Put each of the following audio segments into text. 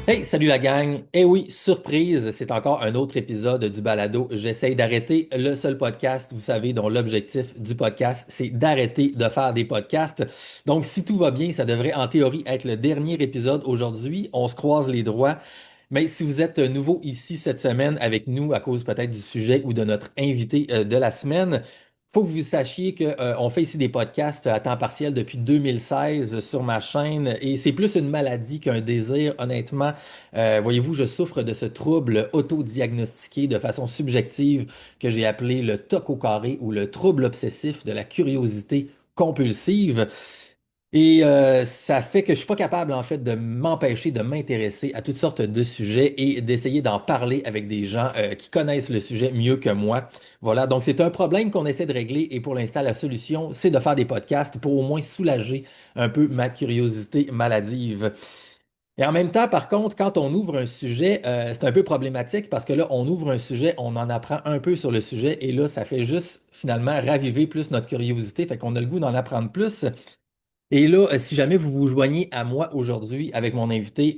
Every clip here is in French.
Hey, salut la gang! Eh oui, surprise, c'est encore un autre épisode du balado. J'essaye d'arrêter le seul podcast, vous savez, dont l'objectif du podcast, c'est d'arrêter de faire des podcasts. Donc, si tout va bien, ça devrait en théorie être le dernier épisode aujourd'hui. On se croise les doigts. Mais si vous êtes nouveau ici cette semaine avec nous à cause peut-être du sujet ou de notre invité de la semaine, faut que vous sachiez que, on fait ici des podcasts à temps partiel depuis 2016 sur ma chaîne et c'est plus une maladie qu'un désir, honnêtement. Voyez-vous, je souffre de ce trouble autodiagnostiqué de façon subjective que j'ai appelé le TOC au carré ou le trouble obsessif de la curiosité compulsive. Et ça fait que je suis pas capable, en fait, de m'empêcher de m'intéresser à toutes sortes de sujets et d'essayer d'en parler avec des gens qui connaissent le sujet mieux que moi. Voilà, donc c'est un problème qu'on essaie de régler et pour l'instant, la solution, c'est de faire des podcasts pour au moins soulager un peu ma curiosité maladive. Et en même temps, par contre, quand on ouvre un sujet, c'est un peu problématique parce que là, on ouvre un sujet, on en apprend un peu sur le sujet et là, ça fait juste finalement raviver plus notre curiosité, fait qu'on a le goût d'en apprendre plus. Et là, si jamais vous vous joignez à moi aujourd'hui avec mon invité,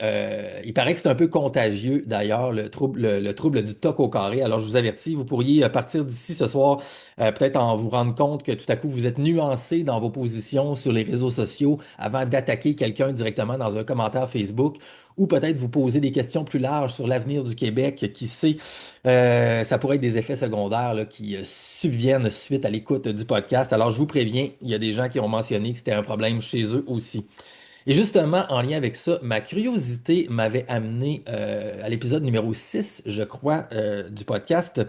il paraît que c'est un peu contagieux d'ailleurs, le trouble du TOC au carré. Alors je vous avertis, vous pourriez partir d'ici ce soir, peut-être en vous rendre compte que tout à coup vous êtes nuancé dans vos positions sur les réseaux sociaux avant d'attaquer quelqu'un directement dans un commentaire Facebook, ou peut-être vous poser des questions plus larges sur l'avenir du Québec. Qui sait, ça pourrait être des effets secondaires là, qui subviennent suite à l'écoute du podcast. Alors, je vous préviens, il y a des gens qui ont mentionné que c'était un problème chez eux aussi. Et justement, en lien avec ça, ma curiosité m'avait amené à l'épisode numéro 6, je crois, du podcast,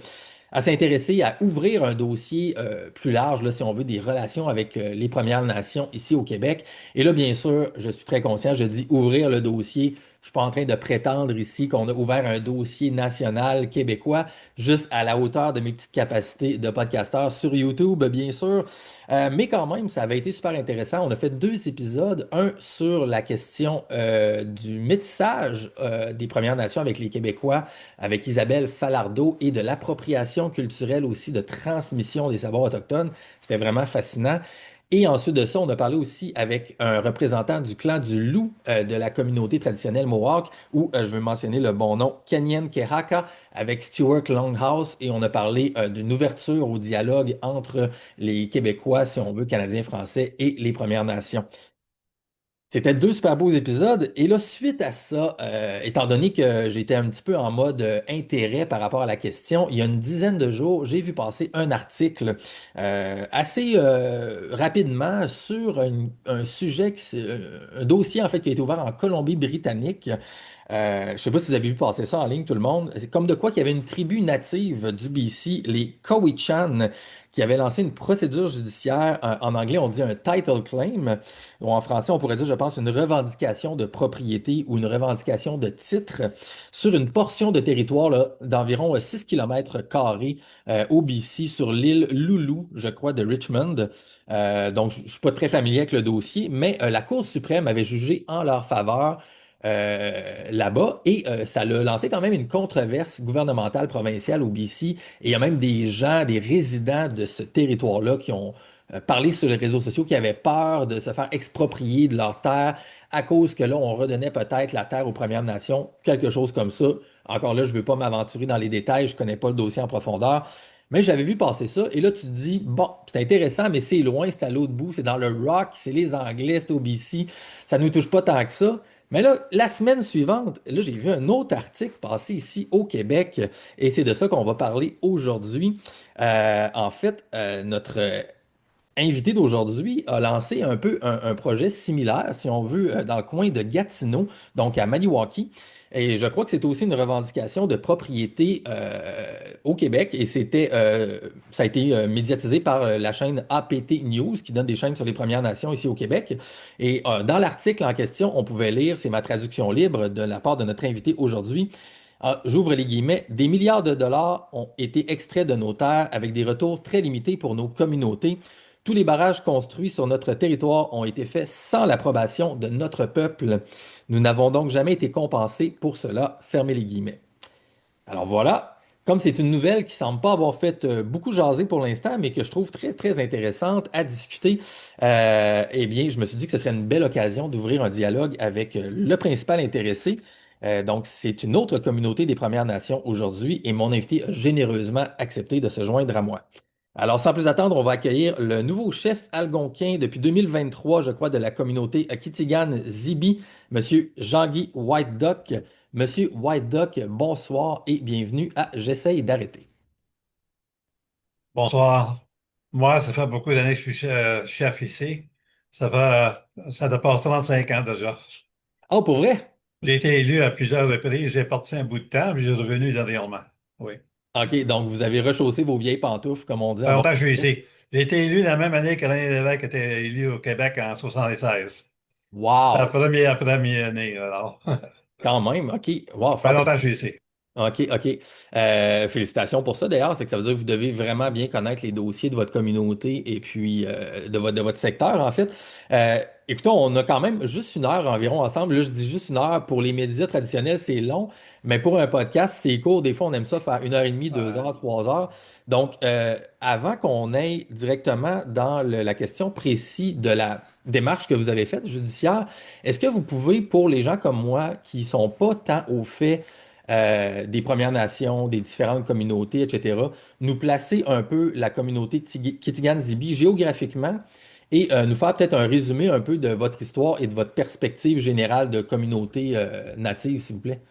à s'intéresser à ouvrir un dossier plus large, là, si on veut, des relations avec les Premières Nations ici au Québec. Et là, bien sûr, je suis très conscient, je dis ouvrir le dossier. Je suis pas en train de prétendre ici qu'on a ouvert un dossier national québécois, juste à la hauteur de mes petites capacités de podcasteur sur YouTube, bien sûr. Mais quand même, ça avait été super intéressant. On a fait deux épisodes, un sur la question du métissage des Premières Nations avec les Québécois, avec Isabelle Falardeau, et de l'appropriation culturelle aussi, de transmission des savoirs autochtones. C'était vraiment fascinant. Et ensuite de ça, on a parlé aussi avec un représentant du clan du Loup de la communauté traditionnelle Mohawk, où je veux mentionner le bon nom, Kenyen Kehaka, avec Stuart Longhouse, et on a parlé d'une ouverture au dialogue entre les Québécois, si on veut, Canadiens-Français, et les Premières Nations. C'était deux super beaux épisodes. Et là, suite à ça, étant donné que j'étais un petit peu en mode intérêt par rapport à la question, il y a une dizaine de jours, j'ai vu passer un article assez rapidement sur un sujet, un dossier en fait qui a été ouvert en Colombie-Britannique. Je ne sais pas si vous avez vu passer ça en ligne, tout le monde. C'est comme de quoi qu'il y avait une tribu native du BC, les Cowichan, qui avait lancé une procédure judiciaire. En anglais, on dit un title claim, ou en français, on pourrait dire, je pense, une revendication de propriété ou une revendication de titre sur une portion de territoire là, d'environ 6 km² au BC, sur l'île Loulou, je crois, de Richmond. Donc, je ne suis pas très familier avec le dossier, mais la Cour suprême avait jugé en leur faveur là-bas et ça a lancé quand même une controverse gouvernementale provinciale au BC. Et il y a même des gens, des résidents de ce territoire-là qui ont parlé sur les réseaux sociaux, qui avaient peur de se faire exproprier de leur terre à cause que là, on redonnait peut-être la terre aux Premières Nations, quelque chose comme ça. Encore là, je ne veux pas m'aventurer dans les détails, je ne connais pas le dossier en profondeur. Mais j'avais vu passer ça, et là, tu te dis, bon, c'est intéressant, mais c'est loin, c'est à l'autre bout, c'est dans le Rock, c'est les Anglais, c'est au BC, ça ne nous touche pas tant que ça. Mais là, la semaine suivante, là, j'ai vu un autre article passer ici au Québec, et c'est de ça qu'on va parler aujourd'hui. En fait, notre invité d'aujourd'hui a lancé un peu un projet similaire, si on veut, dans le coin de Gatineau, donc à Maniwaki. Et je crois que c'est aussi une revendication de propriété au Québec. Et ça a été médiatisé par la chaîne APT News, qui donne des chaînes sur les Premières Nations ici au Québec. Et dans l'article en question, on pouvait lire, c'est ma traduction libre de la part de notre invité aujourd'hui. J'ouvre les guillemets, des milliards de dollars ont été extraits de nos terres avec des retours très limités pour nos communautés. Tous les barrages construits sur notre territoire ont été faits sans l'approbation de notre peuple. Nous n'avons donc jamais été compensés pour cela. Fermez les guillemets. Alors voilà, comme c'est une nouvelle qui semble pas avoir fait beaucoup jaser pour l'instant, mais que je trouve très, très intéressante à discuter, eh bien, je me suis dit que ce serait une belle occasion d'ouvrir un dialogue avec le principal intéressé. Donc, c'est une autre communauté des Premières Nations aujourd'hui et mon invité a généreusement accepté de se joindre à moi. Alors, sans plus attendre, on va accueillir le nouveau chef algonquin depuis 2023, je crois, de la communauté Kitigan-Zibi, Monsieur Jean-Guy White Duck. Monsieur White Duck, bonsoir et bienvenue à J'essaye d'arrêter. Bonsoir. Moi, ça fait beaucoup d'années que je suis chef ici. Ça dépasse 35 ans déjà. Oh, pour vrai? J'ai été élu à plusieurs reprises. J'ai parti un bout de temps, puis j'ai revenu dernièrement. Oui. OK, donc vous avez rechaussé vos vieilles pantoufles, comme on dit Ça en fait bon longtemps que je suis français. ici. J'ai été élu la même année que René Lévesque était élu au Québec en 76. La Wow! première année, alors. Ça Quand même, OK. Wow, fait fantastique. longtemps que je suis ici. OK, OK. Félicitations pour ça d'ailleurs. Fait que ça veut dire que vous devez vraiment bien connaître les dossiers de votre communauté et puis de votre secteur, en fait. Écoutons, on a quand même juste une heure environ ensemble. Là, je dis juste une heure. Pour les médias traditionnels, c'est long, mais pour un podcast, c'est court. Des fois, on aime ça faire 1 heure et demie, 2 heures, Ouais. 3 heures. Donc, avant qu'on aille directement dans la question précise de la démarche que vous avez faite judiciaire, est-ce que vous pouvez, pour les gens comme moi qui sont pas tant au fait des Premières Nations, des différentes communautés, etc., nous placer un peu la communauté Kitigan-Zibi géographiquement et nous faire peut-être un résumé un peu de votre histoire et de votre perspective générale de communauté native, s'il vous plaît.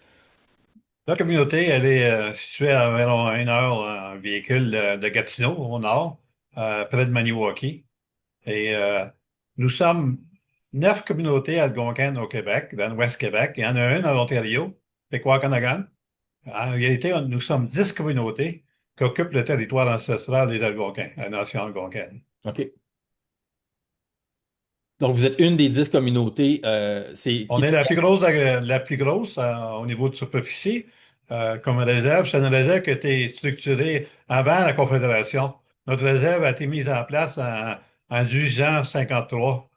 La communauté, elle est située à environ 1 heure en véhicule de Gatineau, au nord, près de Maniwaki. Et nous sommes 9 communautés algonquines au Québec, dans l'Ouest Québec. Il y en a une en Ontario, Pequawakanagan. En réalité, nous sommes 10 communautés qui occupent le territoire ancestral des Algonquins, la nation algonquine. OK. Donc, vous êtes une des 10 communautés. C'est On est la plus grosse au niveau de superficie. Comme réserve, c'est une réserve qui a été structurée avant la Confédération. Notre réserve a été mise en place en 1853.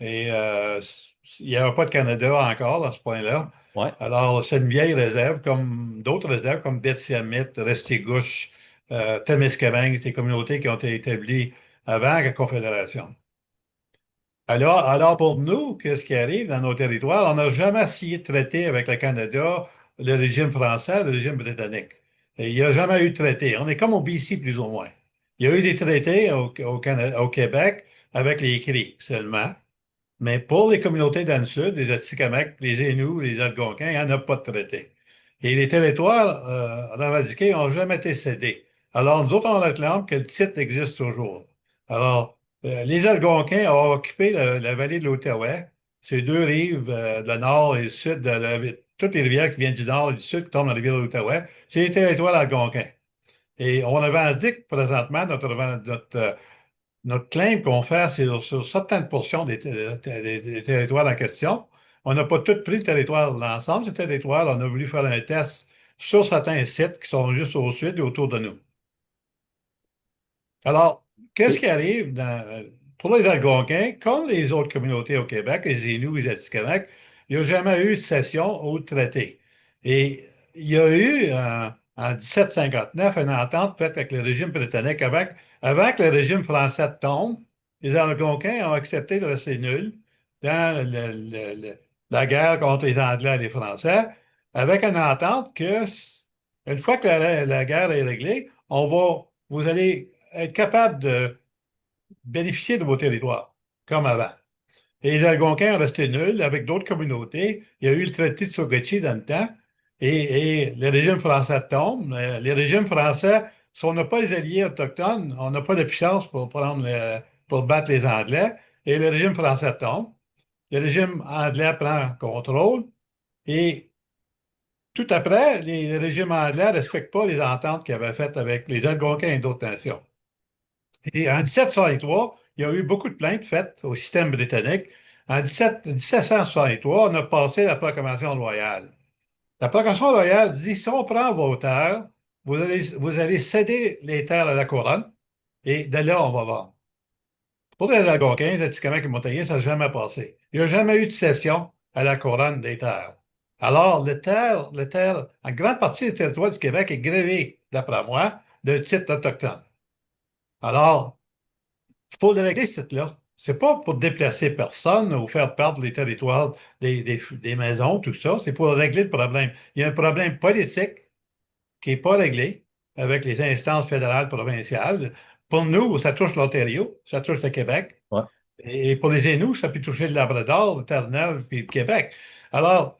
Et il n'y avait pas de Canada encore à ce point-là. Ouais. Alors, c'est une vieille réserve, comme d'autres réserves, comme Betsiamit, Restigouche, Témiscamingue, ces communautés qui ont été établies avant la Confédération. Alors pour nous, qu'est-ce qui arrive dans nos territoires? On n'a jamais essayé de traiter avec le Canada, le régime français, le régime britannique. Et il n'y a jamais eu de traité. On est comme au BC, plus ou moins. Il y a eu des traités au Québec avec les Cris seulement. Mais pour les communautés dans le sud, les Atikamekw, les Inuits, les Algonquins, il n'y en a pas de traité. Et les territoires revendiqués n'ont jamais été cédés. Alors, nous autres, on réclame que le titre existe toujours. Alors, les Algonquins ont occupé la vallée de l'Outaouais, ces deux rives, le nord et le sud, toutes les rivières qui viennent du nord et du sud qui tombent dans la rivière de l'Outaouais, c'est les territoires algonquins. Et on revendique présentement notre claim qu'on fait, c'est sur certaines portions des territoires en question. On n'a pas tout pris le territoire, l'ensemble des territoires. On a voulu faire un test sur certains sites qui sont juste au sud et autour de nous. Alors, qu'est-ce qui arrive pour les Algonquins, comme les autres communautés au Québec, les Inuits et les Atikamekw, il n'y a jamais eu de cession ou de traité. Et il y a eu en 1759 une entente faite avec le régime britannique avant que le régime français tombe. Les Algonquins ont accepté de rester nuls dans la guerre contre les Anglais et les Français, avec une entente que, une fois que la guerre est réglée, vous allez être capable de bénéficier de vos territoires, comme avant. Et les Algonquins ont resté nuls avec d'autres communautés. Il y a eu le traité de Sogochi dans le temps, et le régime français tombe. Les régimes français, si on n'a pas les alliés autochtones, on n'a pas de puissance pour battre les Anglais, et le régime français tombe. Le régime anglais prend contrôle, et tout après, les régimes anglais ne respectent pas les ententes qu'ils avaient faites avec les Algonquins et d'autres nations. Et en 1763, il y a eu beaucoup de plaintes faites au système britannique. En 1763, on a passé la proclamation royale. La proclamation royale dit, si on prend vos terres, vous allez céder les terres à la couronne et de là, on va vendre. Pour les Algonquins, les Atikamekw et les Montagnais, ça n'a jamais passé. Il n'y a jamais eu de cession à la couronne des terres. Alors, en grande partie du territoire du Québec est grévé, d'après moi, de titres autochtones. Alors, il faut le régler, ce là. c'est pas pour déplacer personne ou faire perdre les territoires des maisons, tout ça. C'est pour régler le problème. Il y a un problème politique qui n'est pas réglé avec les instances fédérales, provinciales. Pour nous, ça touche l'Ontario, ça touche le Québec. Ouais. Et pour les Inuits, ça peut toucher le Labrador, le Terre-Neuve, puis le Québec. Alors,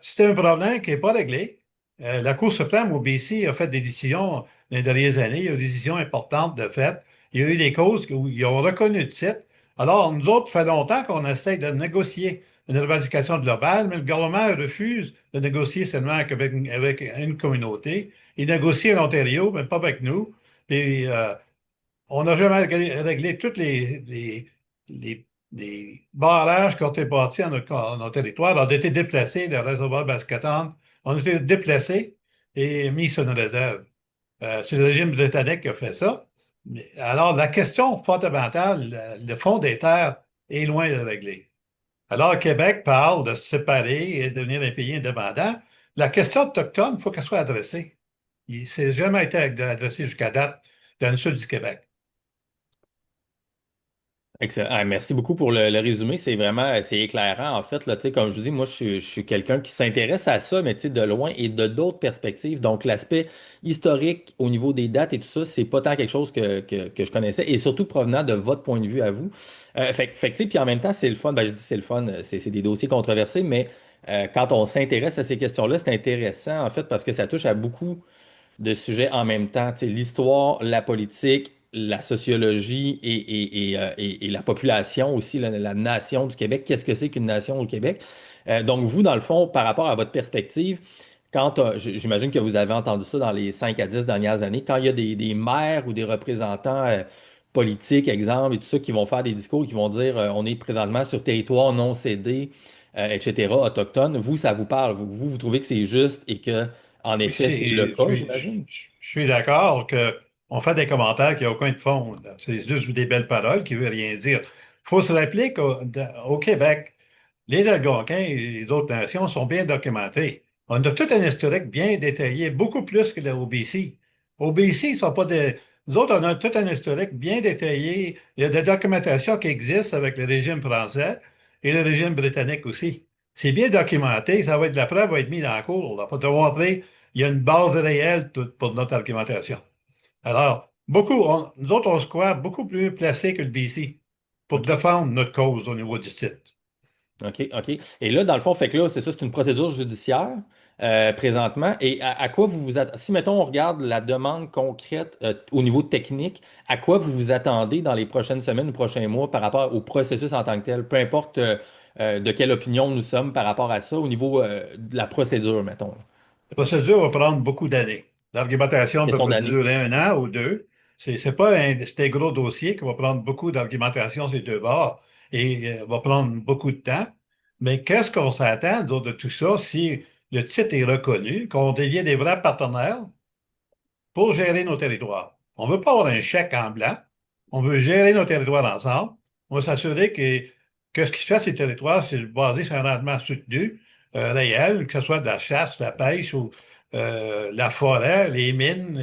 c'est un problème qui n'est pas réglé. La Cour suprême au BC a fait des décisions dans les dernières années. Il y a eu des décisions importantes de fait. Il y a eu des causes où ils ont reconnu le titre. Alors, nous autres, ça fait longtemps qu'on essaie de négocier une revendication globale, mais le gouvernement refuse de négocier seulement avec une communauté. Il négocie en Ontario, mais pas avec nous. Puis, on n'a jamais réglé tous les barrages qui ont été bâtis en notre territoire, ont été déplacés, le réservoir Bascatane, ont été déplacés et mis sur une réserve. C'est le régime britannique qui a fait ça. Alors, la question fondamentale, le fond des terres, est loin de régler. Alors, Québec parle de se séparer et de devenir un pays indépendant. La question autochtone, il faut qu'elle soit adressée. Il s'est jamais été adressé jusqu'à date dans le sud du Québec. Excellent. Ah, merci beaucoup pour le résumé. C'est vraiment, c'est éclairant en fait. Là, tu sais, comme je vous dis, moi, je suis quelqu'un qui s'intéresse à ça, mais tu sais, de loin et de d'autres perspectives. Donc, l'aspect historique au niveau des dates et tout ça, c'est pas tant quelque chose que je connaissais, et surtout provenant de votre point de vue à vous. Tu sais, puis en même temps, c'est le fun. Ben, je dis c'est le fun, c'est des dossiers controversés, mais quand on s'intéresse à ces questions-là, c'est intéressant en fait parce que ça touche à beaucoup de sujets en même temps. Tu sais, l'histoire, la politique, la sociologie et la population aussi, la nation du Québec. Qu'est-ce que c'est qu'une nation au Québec? Donc, vous, dans le fond, par rapport à votre perspective, quand j'imagine que vous avez entendu ça dans les 5 à 10 dernières années, quand il y a des maires ou des représentants politiques, exemple, et tout ça, qui vont faire des discours, qui vont dire on est présentement sur territoire non cédé, etc., autochtone, vous, ça vous parle. Vous trouvez que c'est juste et que en Oui, effet, c'est le cas, j'imagine. je suis d'accord qu'on fait des commentaires qui n'ont aucun de fond. Là. C'est juste des belles paroles qui ne veulent rien dire. Il faut se rappeler qu'au Québec, les Algonquins et d'autres nations sont bien documentés. On a tout un historique bien détaillé, beaucoup plus que au BC. Au BC, ils sont pas des. Nous autres, on a tout un historique bien détaillé. Il y a des documentations qui existent avec le régime français et le régime britannique aussi. C'est bien documenté, ça va être la preuve, va être mise en cours. On va te montrer il y a une base réelle pour notre argumentation. Alors, nous autres, on se croit beaucoup plus placés que le BC pour OK. défendre notre cause au niveau du site. OK, OK. Et là, dans le fond, fait que là, c'est ça, c'est une procédure judiciaire présentement. Et à quoi vous vous attendez? Si, mettons, on regarde la demande concrète au niveau technique, à quoi vous vous attendez dans les prochaines semaines ou prochains mois par rapport au processus en tant que tel? Peu importe de quelle opinion nous sommes par rapport à ça, au niveau de la procédure, mettons. La procédure va prendre beaucoup d'années. L'argumentation Question peut d'année. durer un an ou deux. C'est pas c'est un gros dossier qui va prendre beaucoup d'argumentation ces deux bords et va prendre beaucoup de temps. Mais qu'est-ce qu'on s'attend nous autres, de tout ça si le titre est reconnu, qu'on devient des vrais partenaires pour gérer nos territoires? On ne veut pas avoir un chèque en blanc. On veut gérer nos territoires ensemble. On va s'assurer que ce qui se fait à ces territoires, c'est basé sur un rendement soutenu, réel, que ce soit de la chasse, de la pêche ou la forêt, les mines,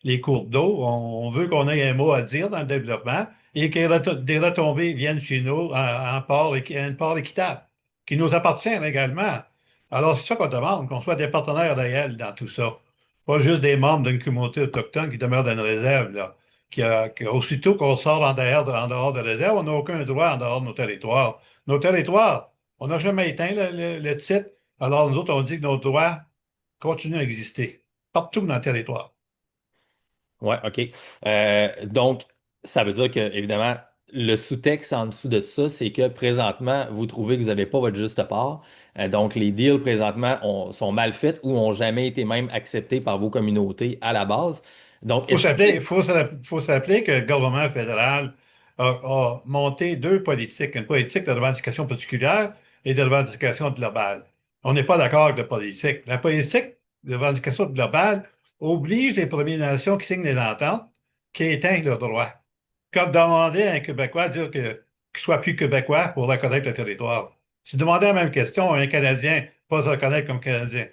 les cours d'eau. On veut qu'on ait un mot à dire dans le développement et que des retombées viennent chez nous en port, un port équitable, qui nous appartient également. Alors, c'est ça qu'on demande, qu'on soit des partenaires réels dans tout ça. Pas juste des membres d'une communauté autochtone qui demeurent dans une réserve, là. Aussitôt qu'on sort en dehors de réserve, on n'a aucun droit en dehors de nos territoires. Nos territoires, on n'a jamais éteint le titre. Alors, nous autres, on dit que nos droits continuent à exister partout dans le territoire. Ouais, OK. Donc, ça veut dire que, évidemment, le sous-texte en dessous de ça, c'est que présentement, vous trouvez que vous n'avez pas votre juste part. Donc, les deals présentement sont mal faits ou ont jamais été même acceptés par vos communautés à la base. Donc, est-ce que vous êtes... Faut s'appeler que le gouvernement fédéral a monté deux politiques, une politique de revendication particulière et de revendication globale. On n'est pas d'accord avec la politique. La politique de revendication globale oblige les Premières Nations qui signent les ententes qui éteignent leurs droits. Comme demander à un Québécois de dire qu'il ne soit plus Québécois pour reconnaître le territoire. Si demander la même question à un Canadien, pas se reconnaître comme Canadien.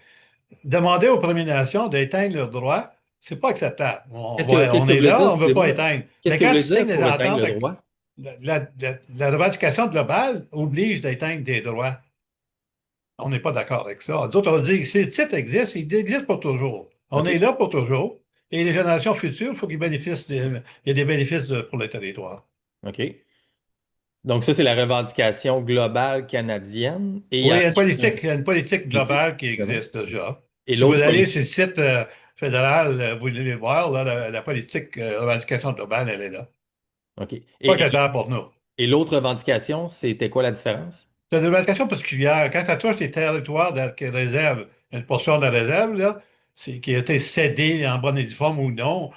Demander aux Premières Nations d'éteindre leurs droits, c'est pas acceptable. Qu'est-ce que On vous est voulez dire, là, on ne veut pas excusez-moi? éteindre. Qu'est-ce Mais que vous quand voulez tu signes dire des pour éteindre ententes le avec droit? la revendication globale oblige d'éteindre des droits. On n'est pas d'accord avec ça. D'autres ont dit que si le titre existe, il existe pour toujours. On OK. est là pour toujours. Et les générations futures, il faut qu'ils bénéficient, il y a des bénéfices pour le territoire. OK. Donc, ça, c'est la revendication globale canadienne. Et il y Oui, en a une il y a une politique politique, globale qui évidemment. existe déjà. Et Si vous l'autre allez sur politique. le site fédéral, vous allez voir, là, la politique revendication globale, elle est là. OK. Pas clair pour nous. Et l'autre revendication, c'était quoi la différence? C'est une revendication particulière. Quand ça touche les territoires de réserve, une portion de la réserve, là, qui a été cédée en bonne et due forme ou non,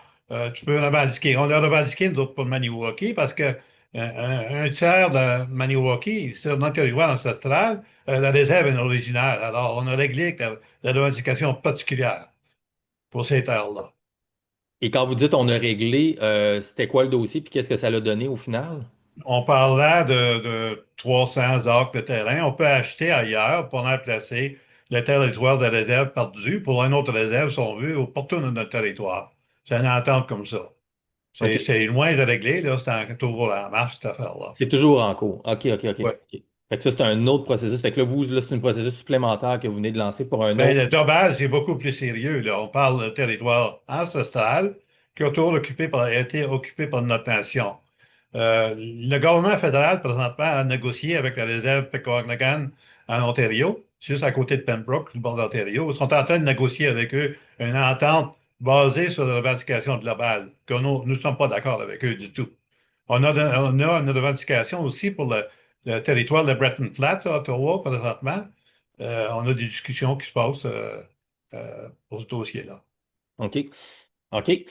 tu peux revendiquer. On l'a revendiqué, nous autres, pour Maniwaki, parce que un tiers de Maniwaki, sur notre territoire ancestral, la réserve est originaire. Alors, on a réglé avec la revendication particulière pour ces terres-là. Et quand vous dites on a réglé, c'était quoi le dossier, puis qu'est-ce que ça l'a donné au final? On parlait de 300 acres de terrain. On peut acheter ailleurs pour en placer le territoire de réserve perdu pour une autre réserve, si on veut, au partout de notre territoire. C'est une entente comme ça. OK. C'est loin de régler, là. Toujours en marche, cette affaire-là. C'est toujours en cours. OK, OK, OK. Ouais. OK. Fait que ça, c'est un autre processus. Fait que là, vous, là, c'est un processus supplémentaire que vous venez de lancer pour un Mais autre. le global, c'est beaucoup plus sérieux, là. On parle de territoire ancestral qui a toujours été occupé par notre nation. Le gouvernement fédéral, présentement, a négocié avec la réserve Pickawanagan en Ontario, juste à côté de Pembroke, le bord de l'Ontario. Ils sont en train de négocier avec eux une entente basée sur la revendication globale, que nous ne sommes pas d'accord avec eux du tout. On a une revendication aussi pour le territoire de Breton Flats, à Ottawa, présentement. On a des discussions qui se passent pour ce dossier-là. OK. OK.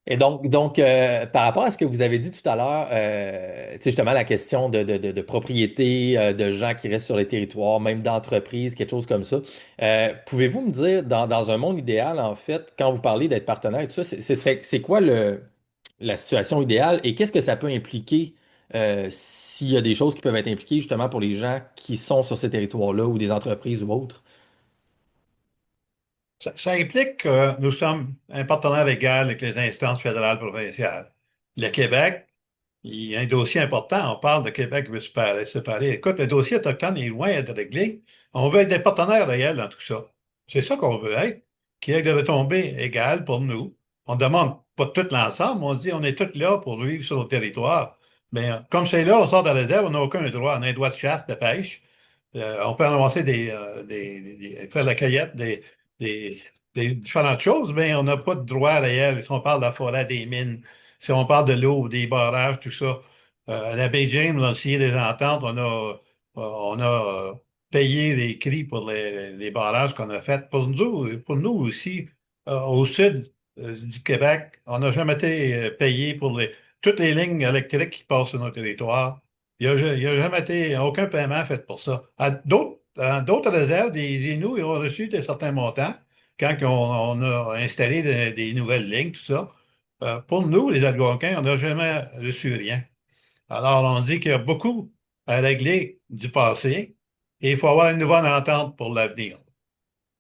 Et par rapport à ce que vous avez dit tout à l'heure, tu sais, justement, la question de propriété, de gens qui restent sur les territoires, même d'entreprises, quelque chose comme ça, pouvez-vous me dire, dans un monde idéal, en fait, quand vous parlez d'être partenaire et tout ça, c'est quoi la situation idéale et qu'est-ce que ça peut impliquer s'il y a des choses qui peuvent être impliquées justement pour les gens qui sont sur ces territoires-là ou des entreprises ou autres? Ça implique que nous sommes un partenaire égal avec les instances fédérales provinciales. Le Québec, il y a un dossier important. On parle de Québec qui veut séparer. Écoute, le dossier autochtone est loin d'être réglé. On veut être des partenaires réels dans tout ça. C'est ça qu'on veut être, qui ait des retombées égales pour nous. On ne demande pas tout l'ensemble, on dit on est tous là pour vivre sur le territoire. Mais comme c'est là, on sort de la réserve, on n'a aucun droit. On a un droit de chasse, de pêche. On peut avancer faire la cueillette des, des différentes choses, mais on n'a pas de droit réel. Si on parle de la forêt, des mines, si on parle de l'eau, des barrages, tout ça. À la baie James, on a signé des ententes, on a payé les cris pour les barrages qu'on a faits. Pour nous aussi, au sud du Québec, on n'a jamais été payé pour toutes les lignes électriques qui passent sur nos territoires. Il y a jamais été aucun paiement fait pour ça. À d'autres réserves, des Inuits ils ont reçu certains montants quand on a installé des nouvelles lignes, tout ça. Pour nous, les Algonquins, on n'a jamais reçu rien. Alors, on dit qu'il y a beaucoup à régler du passé et il faut avoir une nouvelle entente pour l'avenir.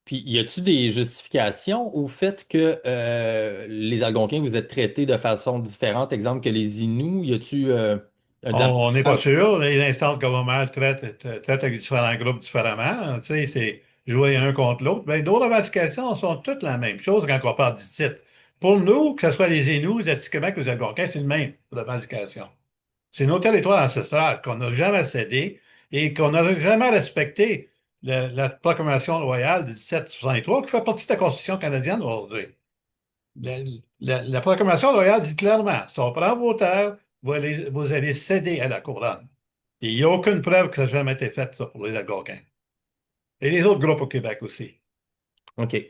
Puis, y a-t-il des justifications au fait que les Algonquins, vous êtes traités de façon différente, exemple que les Inuits? Y a-t-il de la On n'est pas matière? sûr. Les instances gouvernementales traitent avec différents groupes différemment. Tu sais, c'est jouer un contre l'autre. Mais nos revendications sont toutes la même chose quand on parle du titre. Pour nous, que ce soit les Inuits, les Atikamekw ou les Algonquins, c'est une même revendication. C'est nos territoires ancestrales qu'on n'a jamais cédés et qu'on n'a jamais respecté la proclamation royale de 1763 qui fait partie de la Constitution canadienne aujourd'hui. La, la proclamation royale dit clairement, si on prend vos terres, vous allez céder à la couronne. Et il n'y a aucune preuve que ça n'a jamais été fait, ça, pour les Algonquins. Et les autres groupes au Québec aussi. OK. Il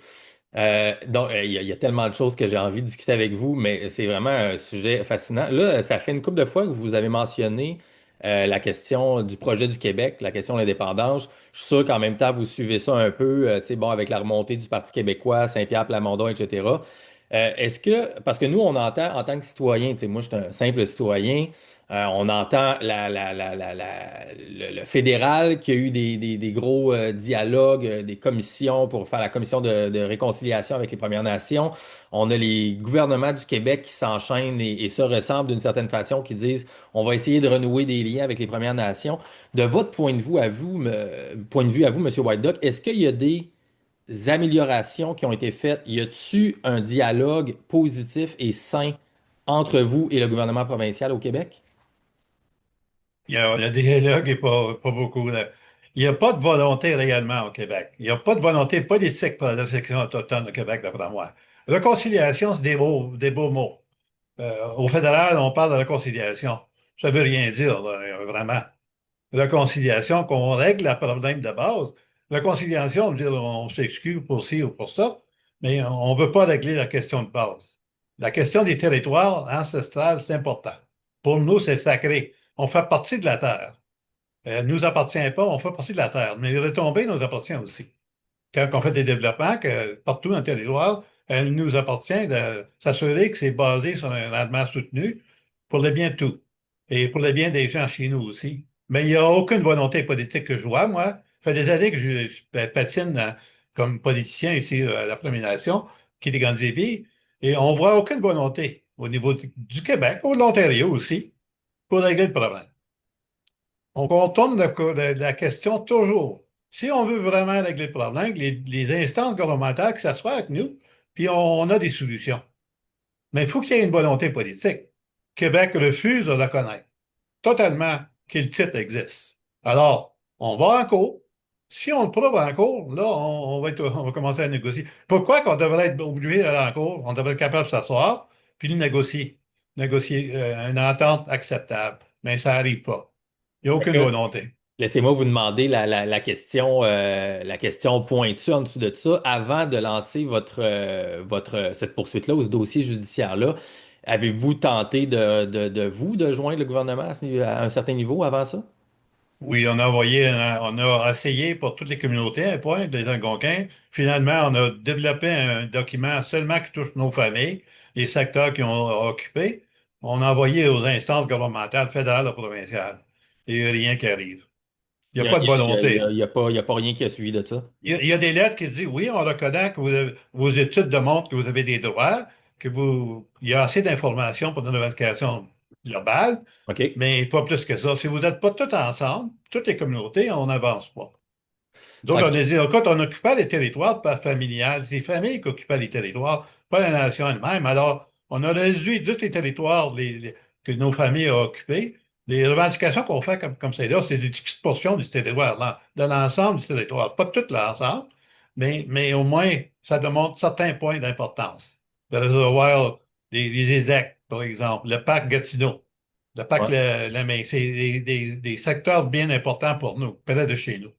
y a tellement de choses que j'ai envie de discuter avec vous, mais c'est vraiment un sujet fascinant. Là, ça fait une couple de fois que vous avez mentionné la question du projet du Québec, la question de l'indépendance. Je suis sûr qu'en même temps, vous suivez ça un peu, tu sais, bon, avec la remontée du Parti québécois, Saint-Pierre Plamondon, etc. Est-ce que, parce que nous, on entend en tant que citoyen, tu sais, moi, je suis un simple citoyen, on entend le fédéral qui a eu des gros dialogues, des commissions pour faire la commission de réconciliation avec les Premières Nations. On a les gouvernements du Québec qui s'enchaînent et se ressemblent d'une certaine façon, qui disent on va essayer de renouer des liens avec les Premières Nations. De votre point de vue à vous, point de vue à vous, M. White Duck, est-ce qu'il y a des améliorations qui ont été faites? Y a-t-il un dialogue positif et sain entre vous et le gouvernement provincial au Québec? Le dialogue n'est pas beaucoup, là. Il n'y a pas de volonté réellement au Québec. Il n'y a pas de volonté politique pour la section autochtone au Québec, d'après moi. Réconciliation, c'est des beaux mots. Au fédéral, on parle de réconciliation. Ça veut rien dire, là, vraiment. Réconciliation, qu'on règle le problème de base. Réconciliation, veut dire on s'excuse pour ci ou pour ça, mais on ne veut pas régler la question de base. La question des territoires ancestrales, c'est important. Pour nous, c'est sacré. On fait partie de la Terre. Elle ne nous appartient pas, on fait partie de la Terre, mais les retombées nous appartiennent aussi. Quand on fait des développements, que partout dans le territoire, elle nous appartient de s'assurer que c'est basé sur un rendement soutenu pour le bien de tout et pour le bien des gens chez nous aussi. Mais il n'y a aucune volonté politique que je vois, moi. Ça fait des années que je patine comme politicien ici à la Première Nation, qui est des grandes épées, et on ne voit aucune volonté au niveau du Québec, ou de l'Ontario aussi, pour régler le problème. On contourne la question toujours. Si on veut vraiment régler le problème, les instances gouvernementales qui s'assoient avec nous, puis on a des solutions. Mais il faut qu'il y ait une volonté politique. Québec refuse de reconnaître totalement que le titre existe. Alors, on va en cours. Si on le prouve en cours, là, on va commencer à négocier. Pourquoi qu'on devrait être obligé d'aller en cours? On devrait être capable de s'asseoir, puis de négocier. Négocier une entente acceptable. Mais ça n'arrive pas. Il n'y a Fait aucune que volonté. laissez-moi vous demander la question pointue en dessous de ça. Avant de lancer cette poursuite-là ou ce dossier judiciaire-là, avez-vous tenté de joindre le gouvernement à un certain niveau avant ça? Oui, on a essayé pour toutes les communautés, un point, les Algonquins. Finalement, on a développé un document seulement qui touche nos familles, les secteurs qui ont occupé. On a envoyé aux instances gouvernementales, fédérales et provinciales. Et il n'y a rien qui arrive. Il Il n'y a n'y a, pas de il y a- il y a- volonté. il y a pas rien qui a suivi de ça. Il y a des lettres qui disent, oui, on reconnaît que vos études démontrent que vous avez des droits, il y a assez d'informations pour une revendication globale, OK. mais pas plus que ça. Si vous n'êtes pas tous ensemble, toutes les communautés, on n'avance pas. Donc, on a OK. dit, quand on occupait les territoires pas familiales, c'est les familles qui occupaient les territoires, pas la nation elle-même. Alors, on a réduit juste les territoires que nos familles ont occupés. Les revendications qu'on fait comme celle-là, c'est des petites portions du territoire, de l'ensemble du territoire. Pas tout l'ensemble, mais au moins, ça démontre certains points d'importance. Le réservoir, les ESAC, par exemple, le parc Gatineau, le parc Ouais. Lemay, c'est des secteurs bien importants pour nous, près de chez nous.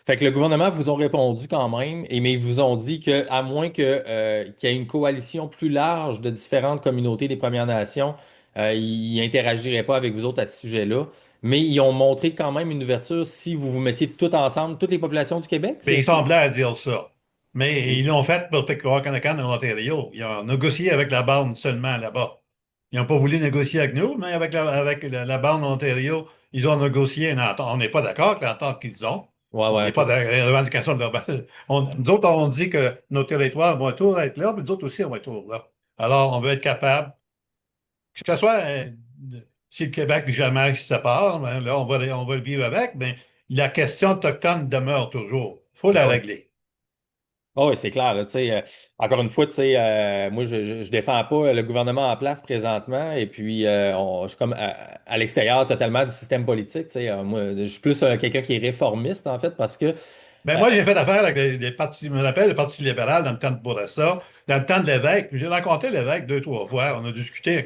Fait que le gouvernement vous ont répondu quand même, mais ils vous ont dit que à moins qu'il y ait une coalition plus large de différentes communautés des Premières Nations, ils n'interagiraient pas avec vous autres à ce sujet-là. Mais ils ont montré quand même une ouverture si vous vous mettiez tout ensemble, toutes les populations du Québec. Mais C'est il semblait à dire ça. Mais OK. ils l'ont fait pour Pickwackanakan en Ontario. Ils ont négocié avec la bande seulement là-bas. Ils n'ont pas voulu négocier avec nous, mais avec la bande Ontario, ils ont négocié une entente. On n'est pas d'accord avec l'entente qu'ils ont. Ouais, On ouais, n'est pas OK. dans les revendications globales. Nous autres, on dit que nos territoires vont toujours être là, mais nous autres aussi, on va être toujours là. Alors, on veut être capable, que ce soit si le Québec jamais se sépare, ben là, on va le vivre avec, mais la question autochtone demeure toujours. Il faut Ben la oui. régler. Ah oui, c'est clair, là, tu sais, encore une fois, tu sais, moi, je défends pas le gouvernement en place présentement, et puis je suis comme à l'extérieur totalement du système politique, tu sais, moi, je suis plus quelqu'un qui est réformiste, en fait, parce que, Ben moi, j'ai fait affaire avec les partis, je me rappelle, le Parti libéral dans le temps de Bourassa, dans le temps de l'évêque. J'ai rencontré l'évêque deux, trois fois. On a discuté la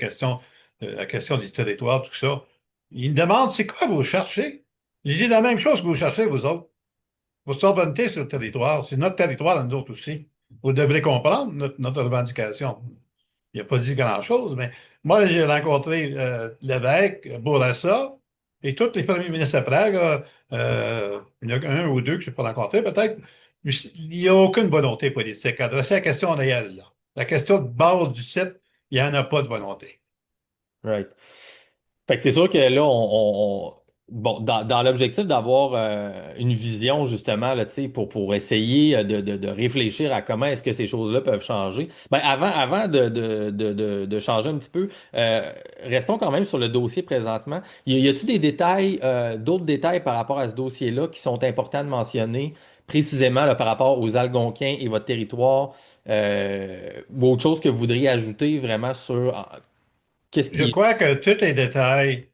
question du territoire, tout ça. Il me demande, c'est quoi vous cherchez? J'ai dit la même chose que vous cherchez, vous autres. Vos souveraineté sur le territoire. C'est notre territoire à nous autres aussi. Vous devrez comprendre notre revendication. Il n'a pas dit grand-chose, mais moi, j'ai rencontré l'évêque, Bourassa, et tous les premiers ministres après. Là, il y en a un ou deux que je n'ai pas rencontré, peut-être. Mais il n'y a aucune volonté politique. Adresser la question réelle, là. La question de base du site, il n'y en a pas de volonté. Right. Fait que c'est sûr que là, bon, dans l'objectif d'avoir une vision justement là, tu sais, pour essayer de réfléchir à comment est-ce que ces choses-là peuvent changer. Ben, avant de changer un petit peu, restons quand même sur le dossier présentement. Y a-t-il des détails, d'autres détails par rapport à ce dossier-là qui sont importants de mentionner précisément là, par rapport aux Algonquins et votre territoire, ou autre chose que vous voudriez ajouter vraiment sur qu'est-ce Je qui est. crois que tous les détails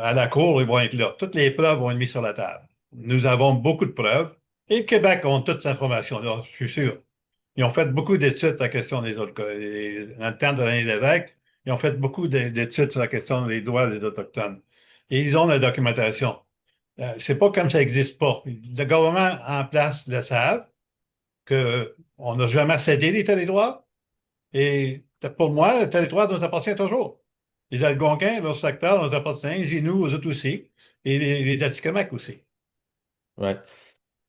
à la Cour ils vont être là. Toutes les preuves vont être mises sur la table. Nous avons beaucoup de preuves et le Québec ont toute cette information-là, je suis sûr. Ils ont fait beaucoup d'études sur la question des autres. Dans le temps de René Lévesque, ils ont fait beaucoup d'études sur la question des droits des Autochtones. Et ils ont la documentation. C'est pas comme ça n'existe pas. Le gouvernement en place le savent, qu'on n'a jamais cédé les territoires. Et pour moi, le territoire nous appartient toujours. Les Algonquins, leur secteur nous appartient, les Inuits, aux autres aussi, et les Atikamekw aussi. Ouais.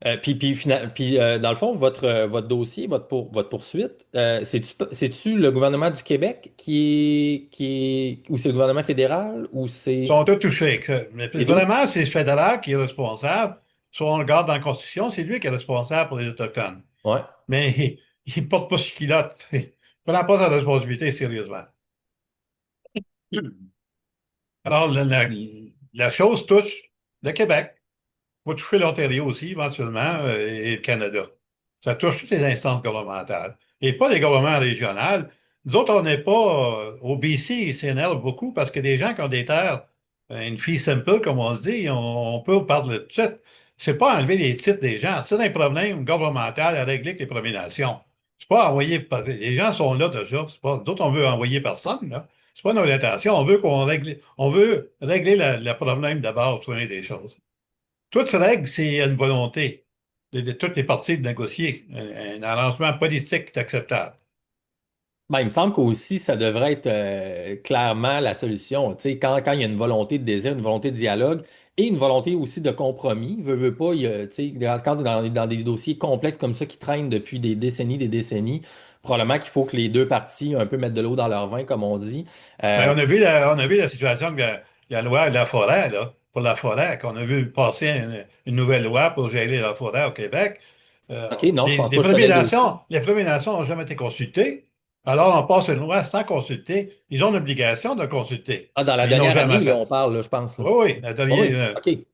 Dans le fond, votre dossier, votre poursuite, c'est-tu le gouvernement du Québec ou c'est le gouvernement fédéral ou Ils c'est sont tous touchés. Mais les deux? vraiment, c'est le fédéral qui est responsable. Si on regarde dans la Constitution, c'est lui qui est responsable pour les Autochtones. Ouais. Mais il ne porte pas ce culotte. Il ne prend pas sa responsabilité sérieusement. Alors, la chose touche le Québec, va toucher l'Ontario aussi, éventuellement, et le Canada. Ça touche toutes les instances gouvernementales. Et pas les gouvernements régionaux. Nous autres, on n'est pas au BC et CNL beaucoup parce que des gens qui ont des terres, une fille simple, comme on se dit, on peut parler de suite. C'est pas enlever les titres des gens. C'est un problème gouvernemental à régler avec les Premières Nations. C'est pas envoyer. Les gens sont là déjà. C'est pas, d'autres, on veut envoyer personne, là. C'est pas notre intention. On veut régler le problème d'abord, pour des choses. Toute règle, c'est une volonté de toutes les parties de négocier un arrangement politique qui est acceptable. Ben, il me semble qu'aussi, ça devrait être clairement la solution. Tu sais, quand il y a une volonté de désir, une volonté de dialogue et une volonté aussi de compromis, veut pas, tu sais, quand dans des dossiers complexes comme ça qui traînent depuis des décennies, probablement qu'il faut que les deux parties un peu mettent de l'eau dans leur vin, comme on dit. Ben, Euh, on a vu la situation de la loi de la forêt, là, pour la forêt, qu'on a vu passer une nouvelle loi pour gérer la forêt au Québec. OK, non, je pense pas que je connais Premières le dossier. Nations, les Premières Nations n'ont jamais été consultées. Alors, on passe une loi sans consulter. Ils ont l'obligation de consulter. Ah, dans la Mais ils ne l'ont dernière jamais année, là, fait. on parle, là, je pense, là. Oui, oui. Ah oui, OK.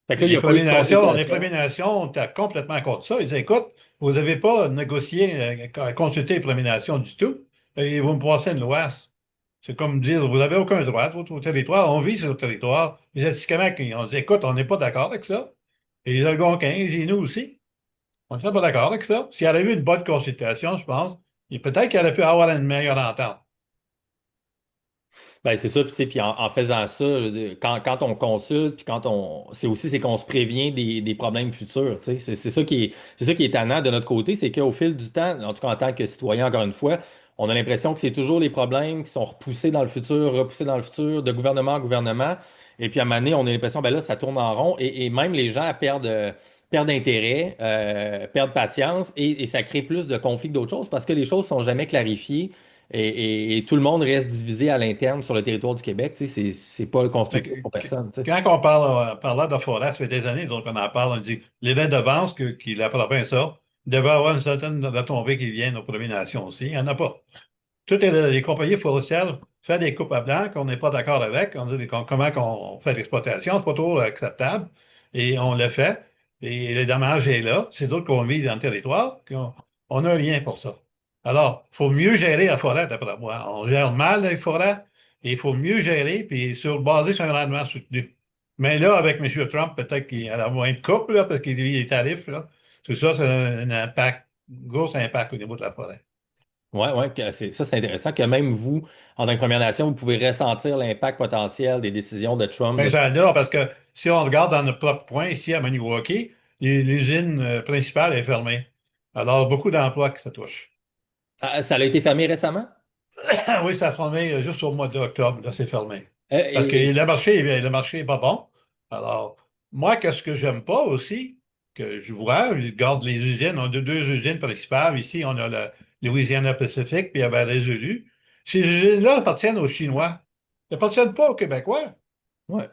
Fait que là, il n'y Les a pas eu de Premières Nations, les consultation. Premières Nations étaient complètement contre ça. Ils disaient, écoute, vous n'avez pas négocié, consulté les Premières Nations du tout, et vous me passez une loi. C'est comme dire, vous n'avez aucun droit de votre territoire, on vit sur le territoire. Les Atikamekw, on dit, écoute, on n'est pas d'accord avec ça. Et les Algonquins, les Inuits aussi, on n'était pas d'accord avec ça. S'il y avait eu une bonne consultation, je pense, et peut-être qu'il aurait pu avoir une meilleure entente. Ben, c'est ça, puis, tu sais, puis en faisant ça, quand on consulte, puis c'est qu'on se prévient des problèmes futurs, tu sais. C'est ça qui est étonnant de notre côté, c'est qu'au fil du temps, en tout cas en tant que citoyen, encore une fois, on a l'impression que c'est toujours les problèmes qui sont repoussés dans le futur, de gouvernement en gouvernement. Et puis à un moment donné, on a l'impression, ben là, ça tourne en rond et même les gens perdent intérêt, perdent patience et ça crée plus de conflits que d'autres choses parce que les choses sont jamais clarifiées. Et tout le monde reste divisé à l'interne sur le territoire du Québec. Tu sais, c'est pas Fait constructif pour personne. Tu sais. quand on parlait de forêt, ça fait des années donc on en parle, on dit les dettes d'avance que la province a, il devait avoir une certaine retombée qui viennent aux Premières Nations aussi. Il n'y en a pas. Toutes les compagnies forestières font des coupes à blanc qu'on n'est pas d'accord avec. On dit comment on fait l'exploitation, c'est pas toujours acceptable. Et on le fait. Et le dommage est là. C'est d'autres qu'on vit dans le territoire. On n'a rien pour ça. Alors, il faut mieux gérer la forêt, d'après moi. On gère mal les forêts et il faut mieux gérer puis basé sur un rendement soutenu. Mais là, avec M. Trump, peut-être qu'il y a moins de coupes, là, parce qu'il vit les tarifs, là. Tout ça, c'est un impact, un gros impact au niveau de la forêt. Ouais, ouais, ça, c'est intéressant que même vous, en tant que Première Nation, vous pouvez ressentir l'impact potentiel des décisions de Trump. Ben, ça adore parce que si on regarde dans notre propre coin, ici à Maniwaki, l'usine principale est fermée. Alors, beaucoup d'emplois que ça touche. Ça a été fermé récemment? Oui, ça a fermé juste au mois d'octobre, là, c'est fermé. Euh, Parce que et, et- le marché est pas bon. Alors, moi, qu'est-ce que j'aime pas aussi, que je vois, je regarde les usines, on a deux usines principales. Ici, on a Louisiana-Pacifique, puis avait résolu. Ces usines-là appartiennent aux Chinois. Ils n'appartiennent pas aux Québécois. Ouais.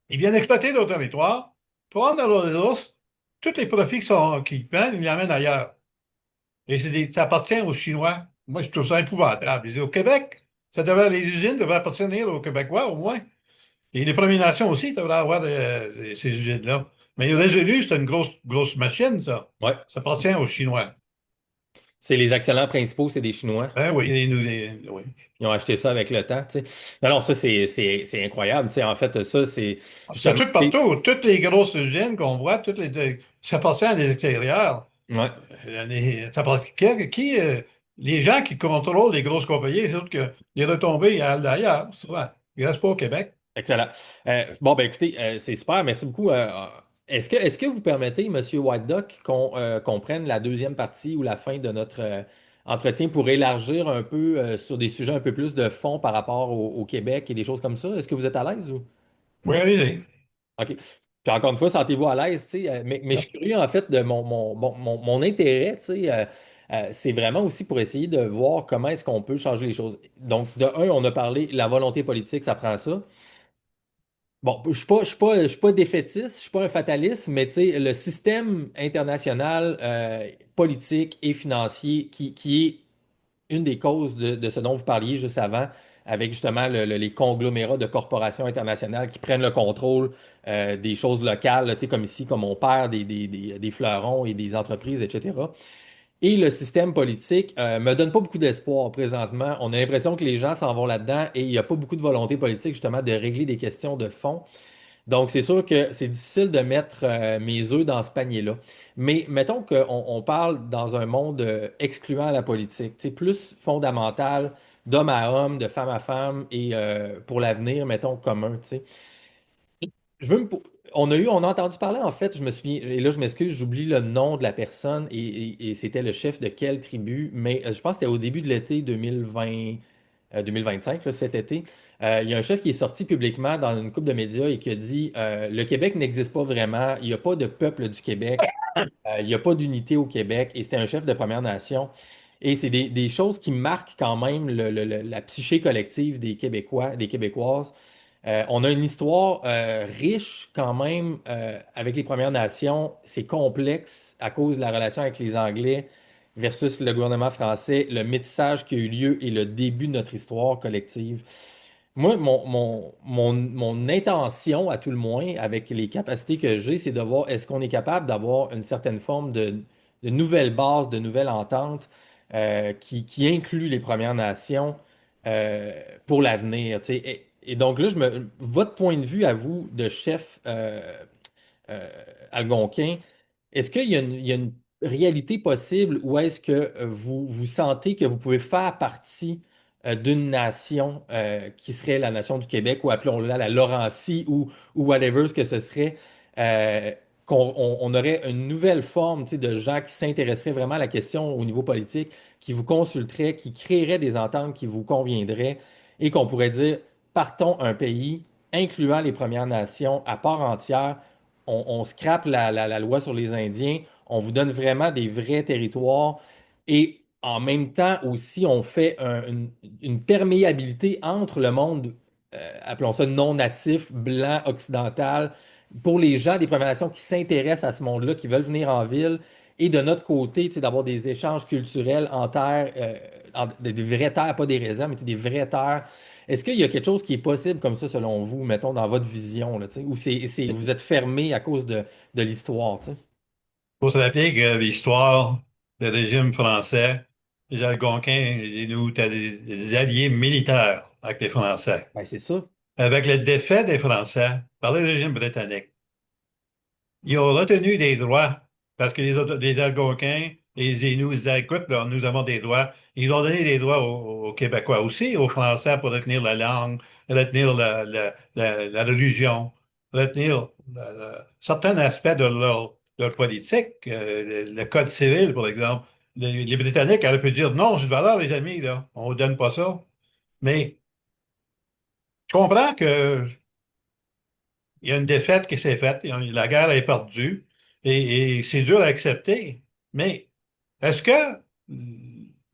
Ils viennent exploiter nos territoires, prendre leurs ressources, tous les profits qu'ils prennent, ils l'amènent ailleurs. Et ça appartient aux Chinois. Moi, je trouve ça épouvantable. Je dis, au Québec, les usines devraient appartenir aux Québécois, au moins. Et les Premières Nations aussi devraient avoir ces usines-là. Mais le résolu, c'est une grosse, grosse machine, ça. Ouais. Ça appartient aux Chinois. C'est les actionnaires principaux, c'est des Chinois. Ben oui, oui. Ils ont acheté ça avec le temps, tu sais. Non, non, ça, c'est incroyable, tu sais. En fait, ça, c'est C'est justement, tout tu sais, partout. Toutes les grosses usines qu'on voit, ça appartient à des extérieurs. ouais. Ça appartient, les gens qui contrôlent les grosses compagnies, c'est sûr que les retombées ailleurs, souvent. Ils ne restent pas au Québec. Excellent. Bon, ben écoutez, c'est super, merci beaucoup. Est-ce que vous permettez, Monsieur White Duck, qu'on prenne la deuxième partie ou la fin de notre entretien pour élargir un peu sur des sujets un peu plus de fond par rapport au Québec et des choses comme ça? Est-ce que vous êtes à l'aise ou? Oui, allez-y. OK. Puis encore une fois, sentez-vous à l'aise, tu sais, mais je suis curieux en fait de mon intérêt, tu sais, c'est vraiment aussi pour essayer de voir comment est-ce qu'on peut changer les choses. Donc, de un, on a parlé, la volonté politique, ça prend ça. Bon, je suis pas défaitiste, je suis pas un fataliste, mais tu sais, le système international politique et financier qui est une des causes de ce dont vous parliez juste avant, avec justement les conglomérats de corporations internationales qui prennent le contrôle des choses locales, là, tu sais, comme ici, comme on perd des fleurons et des entreprises, etc. Et le système politique me donne pas beaucoup d'espoir présentement. On a l'impression que les gens s'en vont là-dedans et il n'y a pas beaucoup de volonté politique justement de régler des questions de fond. Donc, c'est sûr que c'est difficile de mettre mes œufs dans ce panier-là. Mais mettons qu'on parle dans un monde excluant la politique, tu sais, plus fondamental, d'homme à homme, de femme à femme et pour l'avenir, mettons, commun, tu sais. Je veux me... on a entendu parler, en fait, je me souviens, et là, je m'excuse, j'oublie le nom de la personne et c'était le chef de quelle tribu, mais je pense que c'était au début de l'été 2020, 2025, là, cet été. Il y a un chef qui est sorti publiquement dans une couple de médias et qui a dit le Québec n'existe pas vraiment, il n'y a pas de peuple du Québec, il n'y a pas d'unité au Québec, et c'était un chef de Première Nation. Et c'est des choses qui marquent quand même la psyché collective des Québécois, des Québécoises. On a une histoire riche quand même avec les Premières Nations. C'est complexe à cause de la relation avec les Anglais versus le gouvernement français, le métissage qui a eu lieu et le début de notre histoire collective. Moi, mon intention, à tout le moins, avec les capacités que j'ai, c'est de voir est-ce qu'on est capable d'avoir une certaine forme de nouvelle base, de nouvelle entente qui inclut les Premières Nations euh, pour l'avenir. Tu sais. Et donc là, votre point de vue à vous de chef euh, algonquin, est-ce qu'il y a une réalité possible ou est-ce que vous sentez que vous pouvez faire partie d'une nation qui serait la nation du Québec ou appelons-la la Laurentie ou whatever ce que ce serait, euh, qu'on aurait une nouvelle forme tu sais, de gens qui s'intéresseraient vraiment à la question au niveau politique, qui vous consulteraient, qui créeraient des ententes qui vous conviendraient et qu'on pourrait dire, partons un pays incluant les Premières Nations à part entière, on scrape la loi sur les Indiens, on vous donne vraiment des vrais territoires et en même temps aussi, on fait une perméabilité entre le monde, appelons ça non natif, blanc, occidental, pour les gens des Premières Nations qui s'intéressent à ce monde-là, qui veulent venir en ville. Et de notre côté, tu sais, d'avoir des échanges culturels en terre, des vraies terres, pas des réserves, mais tu sais, des vraies terres. Est-ce qu'il y a quelque chose qui est possible comme ça, selon vous, mettons, dans votre vision, là, tu sais, ou vous êtes fermé à cause de l'histoire, tu sais? Il faut se rappeler que l'histoire du régime français, les Algonquins, les Inuits étaient des alliés militaires avec les Français. Ben, c'est ça. Avec le défait des Français par le régime britannique, ils ont retenu des droits parce que les Algonquins et les Inuits disaient, écoute, là, nous avons des droits. Ils ont donné des droits aux Québécois aussi, aux Français pour retenir la langue, retenir la religion, retenir certains aspects de leur politique. Le Code civil, par exemple. Les Britanniques auraient pu dire, non, c'est une valeur, les amis, là, on ne donne pas ça. Mais je comprends que il y a une défaite qui s'est faite, la guerre est perdue et c'est dur à accepter. Mais est-ce que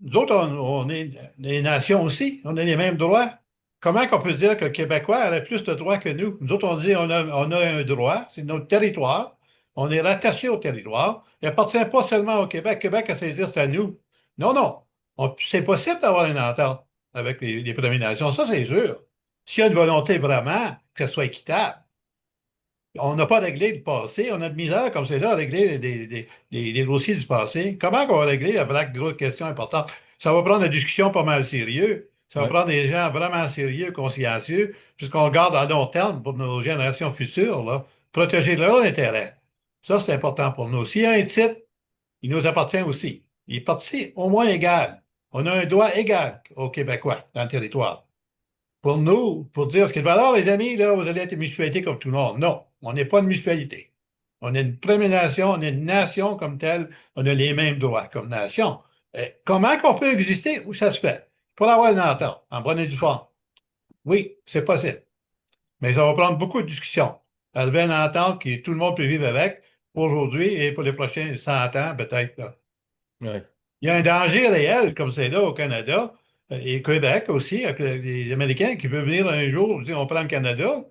nous autres, on est des nations aussi, on a les mêmes droits. Comment qu'on peut dire que le Québécois aurait plus de droits que nous? Nous autres, on dit on a un droit, c'est notre territoire, on est rattaché au territoire, il n'appartient pas seulement au Québec. Québec à saisir, c'est à nous. Non, non. C'est possible d'avoir une entente avec les Premières Nations, ça c'est sûr. S'il y a une volonté vraiment que ce soit équitable. On n'a pas réglé le passé. On a de misère comme c'est là à régler des dossiers du passé. Comment on va régler la vraie grosse question importante? Ça va prendre une discussion pas mal sérieux. Ça va Ouais. prendre des gens vraiment sérieux, consciencieux, puisqu'on regarde à long terme pour nos générations futures, là, protéger leur intérêt. Ça, c'est important pour nous. S'il y a un titre, il nous appartient aussi. Il est parti au moins égal. On a un droit égal aux Québécois dans le territoire. Pour nous, pour dire ce qu'il va alors, les amis, là, vous allez être une municipalité comme tout le monde. Non, on n'est pas une municipalité. On est une première nation, on est une nation comme telle, on a les mêmes droits comme nation. Comment qu'on peut exister? Où ça se fait? Pour avoir une entente, en bonne et due forme. Oui, c'est possible. Mais ça va prendre beaucoup de discussions. Arriver à une entente que tout le monde peut vivre avec pour aujourd'hui et pour les prochains 100 ans, peut-être, là. Ouais. Il y a un danger réel, comme c'est là au Canada et au Québec aussi, avec les Américains qui peuvent venir un jour dire on prend le Canada.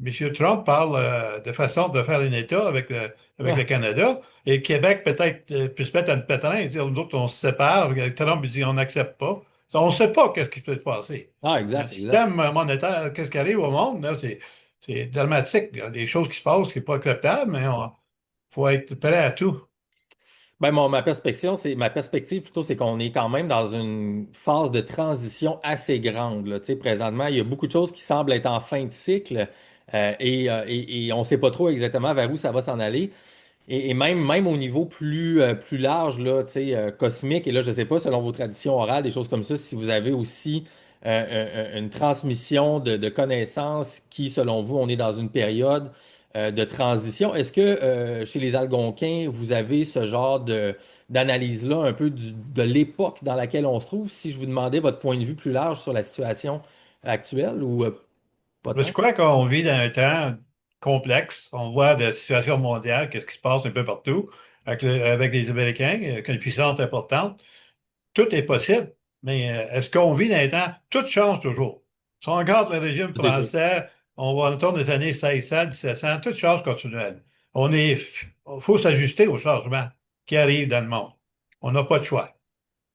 M. Trump parle de façon de faire un État avec le Ah, Canada. Et le Québec peut-être peut se mettre à le pétrin et dire nous autres, on se sépare. Trump il dit on n'accepte pas. On ne sait pas qu'est-ce qui peut se passer. ah, Un exact, exact. système monétaire, qu'est-ce qui arrive au monde, là, c'est dramatique. Il y a des choses qui se passent qui ne sont pas acceptables, mais il faut être prêt à tout. Ben, ma perspective plutôt, c'est qu'on est quand même dans une phase de transition assez grande, là. Tu sais, présentement, il y a beaucoup de choses qui semblent être en fin de cycle et on ne sait pas trop exactement vers où ça va s'en aller. Et même au niveau plus large, là, tu sais, cosmique, et là, je ne sais pas, selon vos traditions orales, des choses comme ça, si vous avez aussi une transmission de connaissances qui, selon vous, on est dans une période de transition. Est-ce que chez les Algonquins, vous avez ce genre d'analyse-là, un peu de l'époque dans laquelle on se trouve, si je vous demandais votre point de vue plus large sur la situation actuelle ou pas Mais je tant? crois qu'on vit dans un temps complexe. On voit la situation mondiale, qu'est-ce qui se passe un peu partout, avec les Américains, qui ont une puissance importante. Tout est possible, mais est-ce qu'on vit dans un temps? Tout change toujours. Si on regarde le régime C'est sûr. français, on va autour des années 1600, 1700, tout change continuellement. Faut s'ajuster aux changements qui arrivent dans le monde. On n'a pas de choix.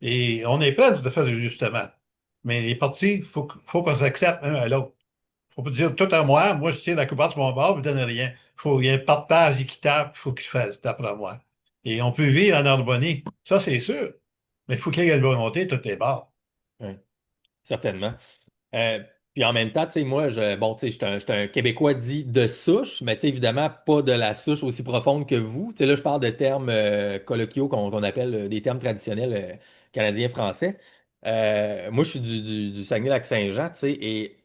Et on est prêt de faire des ajustements. Mais les partis, faut qu'on s'accepte un à l'autre. Faut pas dire tout à moi, moi je tire la couverte sur mon bord, vous ne donnez rien. Il y a un partage équitable, il faut qu'il fasse, d'après moi. Et on peut vivre en harmonie, ça c'est sûr. Mais il faut qu'il y ait une volonté de toutes les bords. Oui, certainement. Euh, Puis en même temps, tu sais, moi, bon, tu sais, je suis un Québécois dit de souche, mais tu sais, évidemment, pas de la souche aussi profonde que vous. Tu sais, là, je parle de termes colloquiaux qu'on appelle des termes traditionnels canadiens-français. Moi, je suis du Saguenay-Lac-Saint-Jean, tu sais,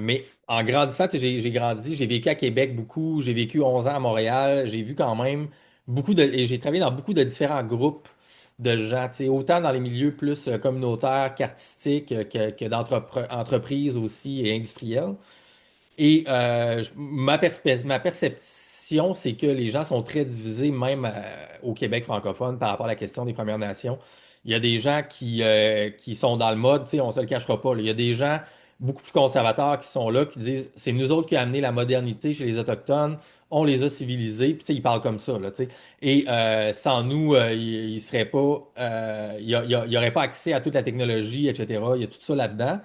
mais en grandissant, tu sais, j'ai grandi, j'ai vécu à Québec beaucoup, j'ai vécu 11 ans à Montréal, j'ai vu quand même et j'ai travaillé dans beaucoup de différents groupes de gens, tu sais, autant dans les milieux plus communautaires qu'artistiques que d'entreprises aussi et industrielles. Et ma perception, c'est que les gens sont très divisés, même au Québec francophone, par rapport à la question des Premières Nations. Il y a des gens qui sont dans le mode, tu sais, on ne se le cachera pas, là. Il y a des gens beaucoup plus conservateurs qui sont là, qui disent, c'est nous autres qui avons amené la modernité chez les Autochtones, on les a civilisés, puis tu sais, ils parlent comme ça, là, tu sais. Et sans nous, ils ne seraient pas, il y aurait pas accès à toute la technologie, etc. Il y a tout ça là-dedans.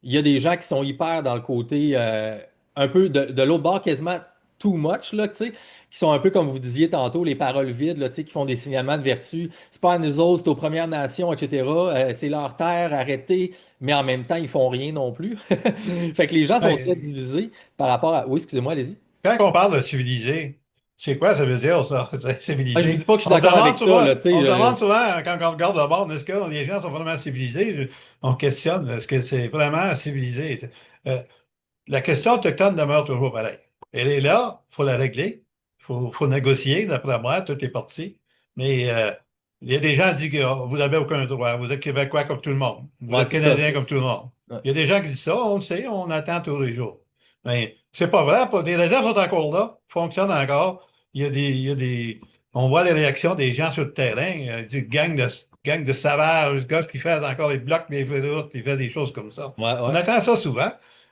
Il y a des gens qui sont hyper dans le côté un peu de l'autre bord, quasiment too much, là, tu sais, qui sont un peu comme vous disiez tantôt, les paroles vides, là, tu sais, qui font des signalements de vertu. C'est pas à nous autres, c'est aux Premières Nations, etc. C'est leur terre, arrêtez, mais en même temps, ils font rien non plus. Fait que les gens sont très Ouais, divisés par rapport à. Oui, excusez-moi, allez-y. quand on parle de civilisé, c'est quoi ça veut dire, ça, Ah, je vous civilisé? dis pas que je suis d'accord avec ça, là, tu sais. On se demande souvent, quand on regarde le bord, est-ce que les gens sont vraiment civilisés? On questionne, est-ce que c'est vraiment civilisé? Euh, la question autochtone demeure toujours pareille. Elle est là, il faut la régler, faut négocier, d'après moi, toutes les parties. Mais il y a des gens qui disent que oh, vous n'avez aucun droit, vous êtes Québécois comme tout le monde, vous Ouais, êtes c'est ça. Canadien comme tout le monde. Ouais. Il y a des gens qui disent ça, on le sait, on attend tous les jours. Mais c'est pas vrai, les réserves sont encore là, fonctionnent encore. On voit les réactions des gens sur le terrain, gang de sauvages, gars qui fait encore, ils bloquent les feux de route, ils font des choses comme ça. Ouais, On ouais. entend ça souvent.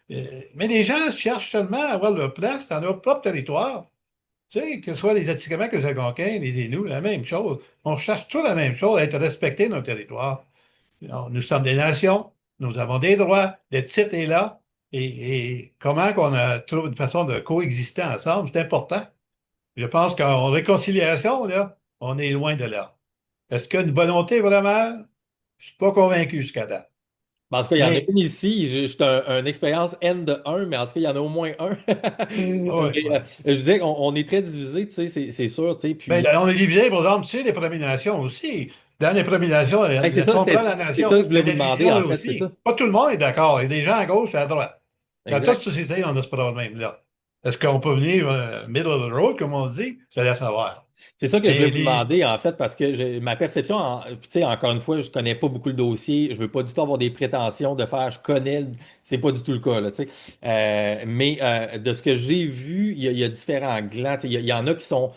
Mais les gens cherchent seulement à avoir leur place dans leur propre territoire. Tu sais, que ce soit les Atikamekw, les Algonquins, les Inuits, la même chose. On cherche tous la même chose, à être respectés dans notre territoire. Alors, nous sommes des nations, nous avons des droits, le titre est là, et comment qu'on a trouvé une façon de coexister ensemble, c'est important. Je pense qu'en réconciliation, là, on est loin de là. Est-ce qu'il y a une volonté vraiment? Je ne suis pas convaincu jusqu'à date. Ben, en tout cas, il y en a Mais, une ici. J'ai une expérience N de un, mais en tout cas, il y en a au moins un. oui, Mais, oui. je disais qu'on est très divisé, tu sais, c'est sûr, tu sais. Ben, Puis, on est divisé, par exemple, tu sais, les Premières Nations aussi. Dans les Premières Nations, hey, c'est si ça, on prend la c'est nation, ça que je il y voulais a vous des demander, divisions en là fait, c'est ça. aussi. Pas tout le monde est d'accord. Il y a des gens à gauche et à droite. Dans toute Exact. société, on a ce problème-là. Est-ce qu'on peut venir middle of the road, comme on dit? Ça laisse savoir. C'est ça que je voulais Mais vous demander, en fait, parce que ma perception, puis, tu sais, encore une fois, je connais pas beaucoup le dossier, je veux pas du tout avoir des prétentions de faire, je connais, c'est pas du tout le cas, là, tu sais. Mais de ce que j'ai vu, il y a différents glands, tu sais, il y en a qui sont,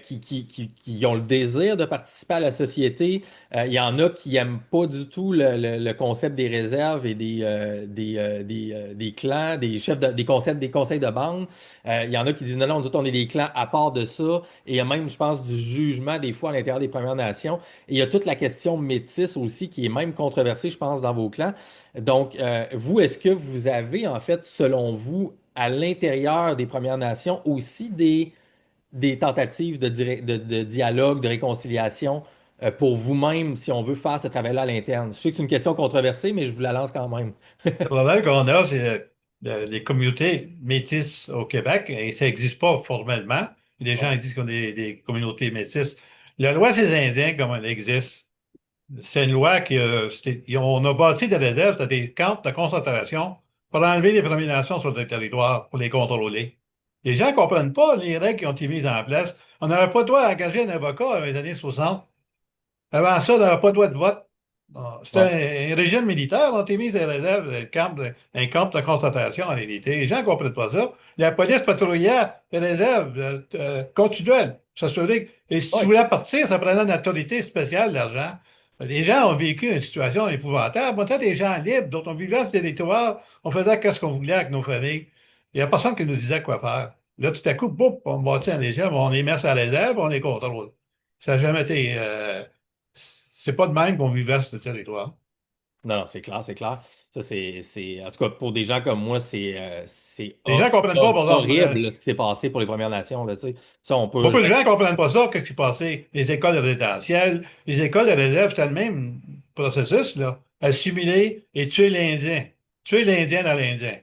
qui ont le désir de participer à la société. Il y en a qui aiment pas du tout le concept des réserves et des clans, des chefs, des concepts, des conseils de bande. Il y en a qui disent non, non, nous autres, on est des clans à part de ça. Et il y a même, je pense, du jugement des fois à l'intérieur des Premières Nations. Et il y a toute la question métisse aussi qui est même controversée, je pense, dans vos clans. Donc, vous, est-ce que vous avez, en fait, selon vous, à l'intérieur des Premières Nations aussi des tentatives de dialogue, de réconciliation pour vous-même, si on veut faire ce travail-là à l'interne? Je sais que c'est une question controversée, mais je vous la lance quand même. le problème qu'on a, c'est les communautés métisses au Québec, et ça n'existe pas formellement. Les gens Ouais. disent qu'on est des communautés métisses. La loi des Indiens, comme elle existe, c'est une loi on a bâti des réserves, c'est des camps de concentration pour enlever les Premières Nations sur le territoire, pour les contrôler. Les gens ne comprennent pas les règles qui ont été mises en place. On n'avait pas le droit d'engager un avocat dans les années 60. Avant ça, on n'avait pas le droit de vote. Bon, Ouais. c'était un régime militaire, on a mis des réserves, un camp de concentration en réalité. Les gens ne comprennent pas ça. La police patrouillait les réserves continuelles. S'assurer. Et si tu Ouais. voulais partir, ça prenait une autorité spéciale, l'argent. Les gens ont vécu une situation épouvantable. On était des gens libres, dont on vivait sur ce territoire, on faisait ce qu'on voulait avec nos familles. Il n'y a personne qui nous disait quoi faire. Là, tout à coup, boum, on bâtit un régime, on les met sur la réserve, on les contrôle. Ça n'a jamais été. C'est pas de même qu'on vivait sur le territoire. Non, non, c'est clair, c'est clair. Ça, en tout cas, pour des gens comme moi, Les gens ne comprennent pas, par exemple. horrible là, ce qui s'est passé pour les Premières Nations, là, tu sais. Ça, on peut. Beaucoup de gens ne comprennent pas ça, qu'est-ce qui s'est passé. Les écoles résidentielles, les écoles de réserve, c'était le même processus, là. Assimiler et tuer l'Indien. Tuer l'Indien dans l'Indien.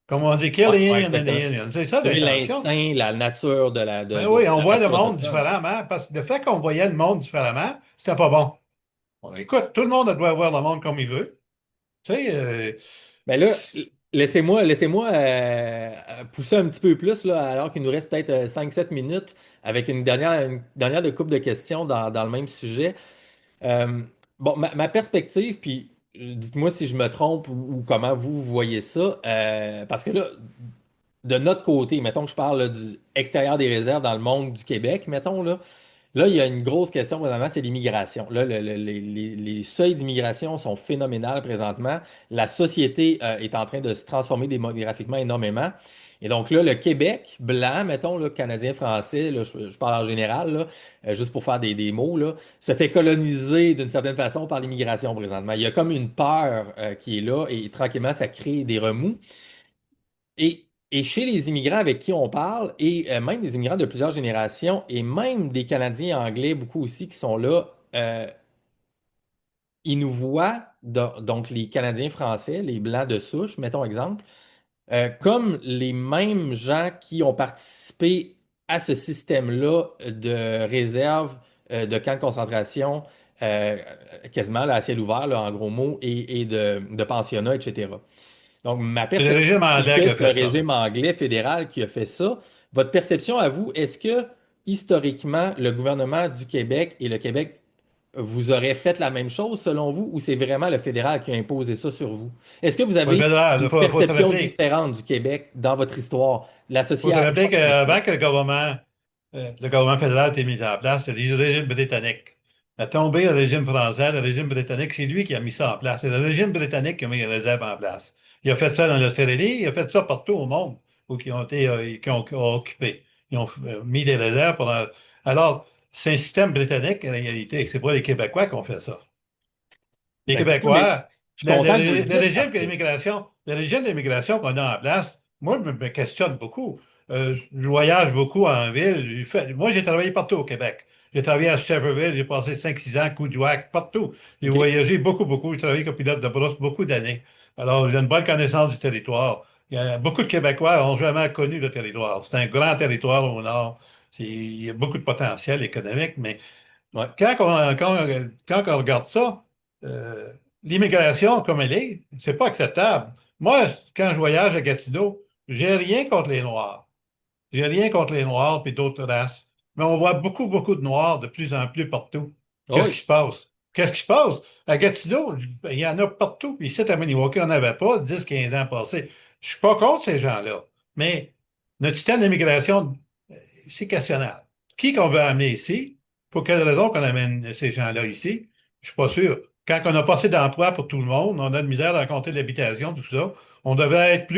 Comme on dit, kill Ouais, the ouais, Indian in the exactement. Indian. C'est ça Tuer l'intention. l'instinct, la nature de Ben oui, on la voit le nature monde autochtone. différemment, parce que le fait qu'on voyait le monde différemment, c'était pas bon. Bon, écoute, tout le monde doit voir le monde comme il veut. Tu sais, Mais là, laissez-moi pousser un petit peu plus, là, alors qu'il nous reste peut-être 5-7 minutes, avec une dernière de couple de questions dans le même sujet. Euh, bon, ma perspective, puis dites-moi si je me trompe ou comment vous voyez ça, parce que là, de notre côté, mettons que je parle là, du extérieur des réserves dans le monde du Québec, mettons là, il y a une grosse question présentement, c'est l'immigration. Là, les seuils d'immigration sont phénoménales présentement. La société est en train de se transformer démographiquement énormément. Et donc là, le Québec blanc, mettons, là, Canadien, français, là, je parle en général, là, juste pour faire des mots, là, se fait coloniser d'une certaine façon par l'immigration présentement. Il y a comme une peur qui est là et tranquillement, ça crée des remous. Et chez les immigrants avec qui on parle, et même des immigrants de plusieurs générations, et même des Canadiens anglais, beaucoup aussi qui sont là, ils nous voient, donc les Canadiens français, les Blancs de souche, mettons exemple, comme les mêmes gens qui ont participé à ce système-là de réserve, de camps de concentration, euh, quasiment là, à ciel ouvert, là, en gros mots, et de pensionnats, etc. Donc, ma c'est le perception, régime c'est anglais que qui a c'est le fait ça. régime anglais fédéral qui a fait ça. Votre perception à vous, est-ce que historiquement, le gouvernement du Québec et le Québec vous auraient fait la même chose selon vous, ou c'est vraiment le fédéral qui a imposé ça sur vous? Est-ce que vous Pas le avez fédéral, une faut se perception rappeler. différente du Québec dans votre histoire, Il faut se l'association rappeler avec ça? qu'avant que le gouvernement fédéral ait été mis en place, c'était le régime britannique. a tombé le régime français, le régime britannique, c'est lui qui a mis ça en place. C'est le régime britannique qui a mis les réserves en place. Il a fait ça dans l'Australie, il a fait ça partout au monde où qui ont été qui ont occupé. Ils ont mis des réserves pendant. Alors, c'est un système britannique en réalité. C'est pas les Québécois qui ont fait ça. Les Ben, c'est ça, mais Québécois, je suis content que vous le dites parce que. le régime d'immigration qu'on a en place, moi, me questionne beaucoup. Je voyage beaucoup en ville. Moi, j'ai travaillé partout au Québec. J'ai travaillé à Cheverville, j'ai passé 5-6 ans à Coudouac, partout. J'ai OK. voyagé beaucoup, beaucoup. J'ai travaillé comme pilote de brousse beaucoup d'années. Alors, j'ai une bonne connaissance du territoire. Beaucoup de Québécois n'ont jamais connu le territoire. C'est un grand territoire au nord. Il y a beaucoup de potentiel économique, mais Ouais. quand on regarde ça, l'immigration comme elle est, c'est pas acceptable. Moi, quand je voyage à Gatineau, j'ai rien contre les Noirs. J'ai rien contre les Noirs et d'autres races. Mais on voit beaucoup, beaucoup de Noirs de plus en plus partout. Ah Qu'est-ce oui, qui se passe? Qu'est-ce qui se passe? À Gatineau, il y en a partout. Puis ici, à Maniwaki, on n'en avait pas 10-15 ans passés. Je suis pas contre ces gens-là. Mais notre système d'immigration, c'est questionnable. Qui qu'on veut amener ici? Pour quelle raison qu'on amène ces gens-là ici? Je suis pas sûr. Quand on a pas assez d'emplois pour tout le monde, on a de misère à compter l'habitation, tout ça, on devait être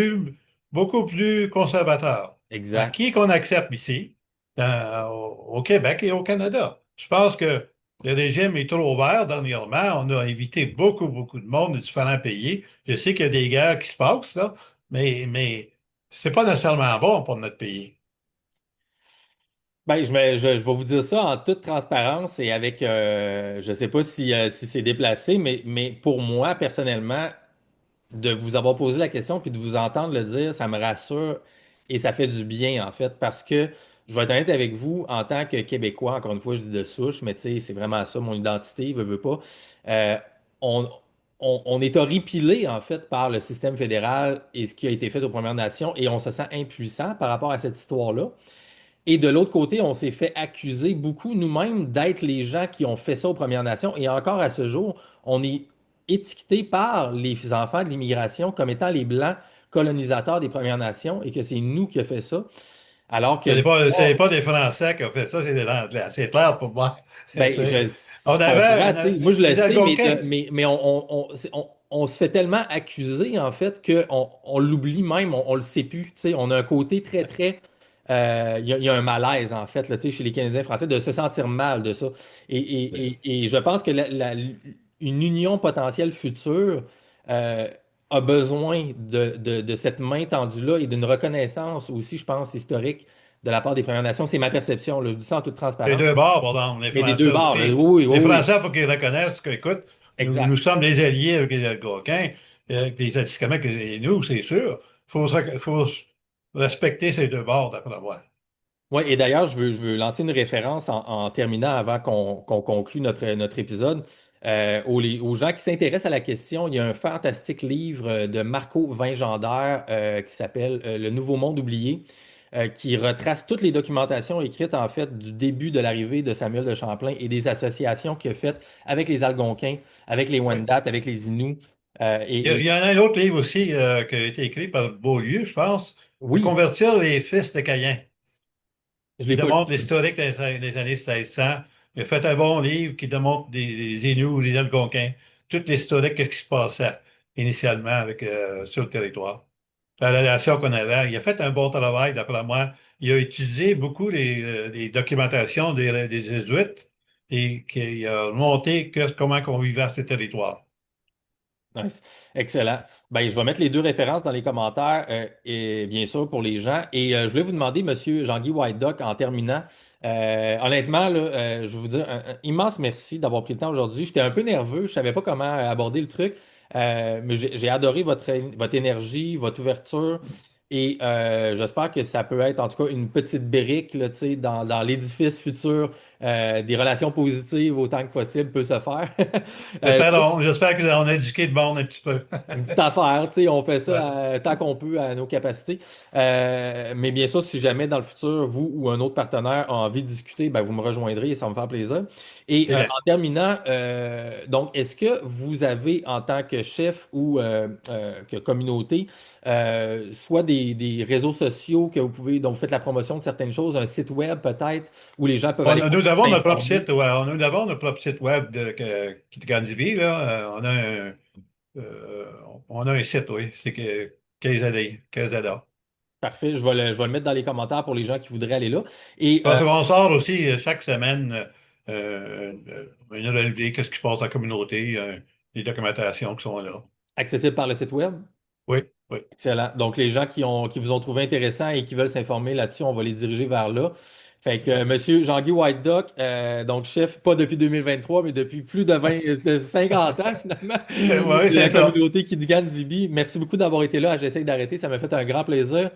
beaucoup plus conservateur. Ben, exact. qui qu'on accepte ici, au Québec et au Canada? Je pense que le régime est trop ouvert dernièrement. On a invité beaucoup, beaucoup de monde de différents pays. Je sais qu'il y a des guerres qui se passent, là, mais c'est pas nécessairement bon pour notre pays. Ben, je vais vous dire ça en toute transparence et avec, je sais pas si c'est déplacé, mais pour moi, personnellement, de vous avoir posé la question puis de vous entendre le dire, ça me rassure et ça fait du bien, en fait, parce que je vais être honnête avec vous, en tant que Québécois, encore une fois, je dis de souche, mais tu sais, c'est vraiment ça, mon identité, veut pas. Euh, on, on est horripilé, en fait, par le système fédéral et ce qui a été fait aux Premières Nations et on se sent impuissant par rapport à cette histoire-là. Et de l'autre côté, on s'est fait accuser beaucoup nous-mêmes d'être les gens qui ont fait ça aux Premières Nations. Et encore à ce jour, on est étiqueté par les enfants de l'immigration comme étant les Blancs colonisateurs des Premières Nations et que c'est nous qui avons fait ça. Alors que, Ce n'est pas des Français qui ont fait ça, c'est des Anglais. C'est clair pour moi. Tu ben, sais. On je comprends, avait tu sais, moi je le les sais, Algonquins. mais on se fait tellement accuser, en fait, on l'oublie même, on le sait plus. Tu sais, on a un côté très, très. Il y a un malaise, en fait, là, tu sais, chez les Canadiens français, de se sentir mal de ça. Et je pense que une union potentielle future euh, a besoin de cette main tendue-là et d'une reconnaissance aussi, je pense, historique de la part des Premières Nations. C'est ma perception, là, je dis ça en toute Les transparence. deux bords, pardon, les Mais des Français deux bords, là. aussi. Oui, oui, Les oui, oui. Français, il faut qu'ils reconnaissent que, écoute, nous Exact. sommes les alliés avec les Algonquins, avec les Atikamekw et nous, c'est sûr. Faut respecter ces deux bords, d'après moi. Oui, et d'ailleurs, je veux lancer une référence en terminant avant qu'on conclue notre épisode. Aux gens qui s'intéressent à la question, il y a un fantastique livre de Marco Vingendaire qui s'appelle Le Nouveau Monde oublié, qui retrace toutes les documentations écrites en fait du début de l'arrivée de Samuel de Champlain et des associations qu'il a faites avec les Algonquins, avec les Oui. Wendat, avec les Inuits. Il y en a un autre livre aussi qui a été écrit par Beaulieu, je pense, Oui, Convertir les fils de Caïn. je Il l'ai pas lu. démontre l'historique des années 1600. Il a fait un bon livre qui démontre les Inuits, les Algonquins, toute l'historique, ce qui se passait initialement sur le territoire. La relation qu'on avait. Il a fait un bon travail, d'après moi. Il a utilisé beaucoup les documentations des Jésuites et qu'il a monté comment on vivait à ce territoire. Nice. Excellent. Ben, je vais mettre les deux références dans les commentaires, et bien sûr pour les gens. Et je voulais vous demander, Monsieur Jean-Guy White Duck, en terminant, honnêtement, là, je vais vous dire un immense merci d'avoir pris le temps aujourd'hui. J'étais un peu nerveux, je ne savais pas comment aborder le truc, mais j'ai adoré votre énergie, votre ouverture. Et j'espère que ça peut être en tout cas une petite brique là, tu sais, dans l'édifice futur. Des relations positives autant que possible peut se faire. Euh, J'espère qu'on a éduqué le monde un petit peu. une petite affaire, tu sais, on fait Ouais, ça tant qu'on peut à nos capacités. Mais bien sûr, si jamais dans le futur, vous ou un autre partenaire a envie de discuter, ben, vous me rejoindrez et ça va me faire plaisir. Et c'est bien. en terminant, donc, est-ce que vous avez en tant que chef ou que communauté, soit des réseaux sociaux que vous pouvez, dont vous faites la promotion de certaines choses, un site web peut-être, où les gens peuvent aller voir? avons notre propre s'informer. site, ouais, nous avons notre propre site web de Gandhibi, là. On a un site, oui. C'est que KZA, KZA. Parfait, je vais le mettre dans les commentaires pour les gens qui voudraient aller là. Et Parce qu'on sort aussi chaque semaine une relevée, qu'est-ce qui se passe dans la communauté, les documentations qui sont là. accessible par le site web. Oui, oui, Excellent. Donc, les gens qui vous ont trouvé intéressant et qui veulent s'informer là-dessus, on va les diriger vers là. Fait que, exact. Monsieur Jean-Guy White Duck, donc chef, pas depuis 2023, mais depuis plus de 50 ans finalement, Oui, de c'est la ça. communauté Kitigan Zibi. Merci beaucoup d'avoir été là. J'essaie d'arrêter. Ça m'a fait un grand plaisir.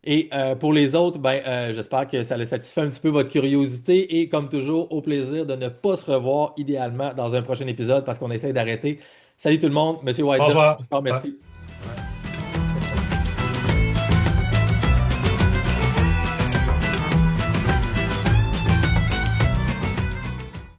Et pour les autres, ben, j'espère que ça a satisfait un petit peu votre curiosité. Et comme toujours, au plaisir de ne pas se revoir idéalement dans un prochain épisode parce qu'on essaie d'arrêter. Salut tout le monde, Monsieur White Duck, Bonsoir. encore Ouais. merci.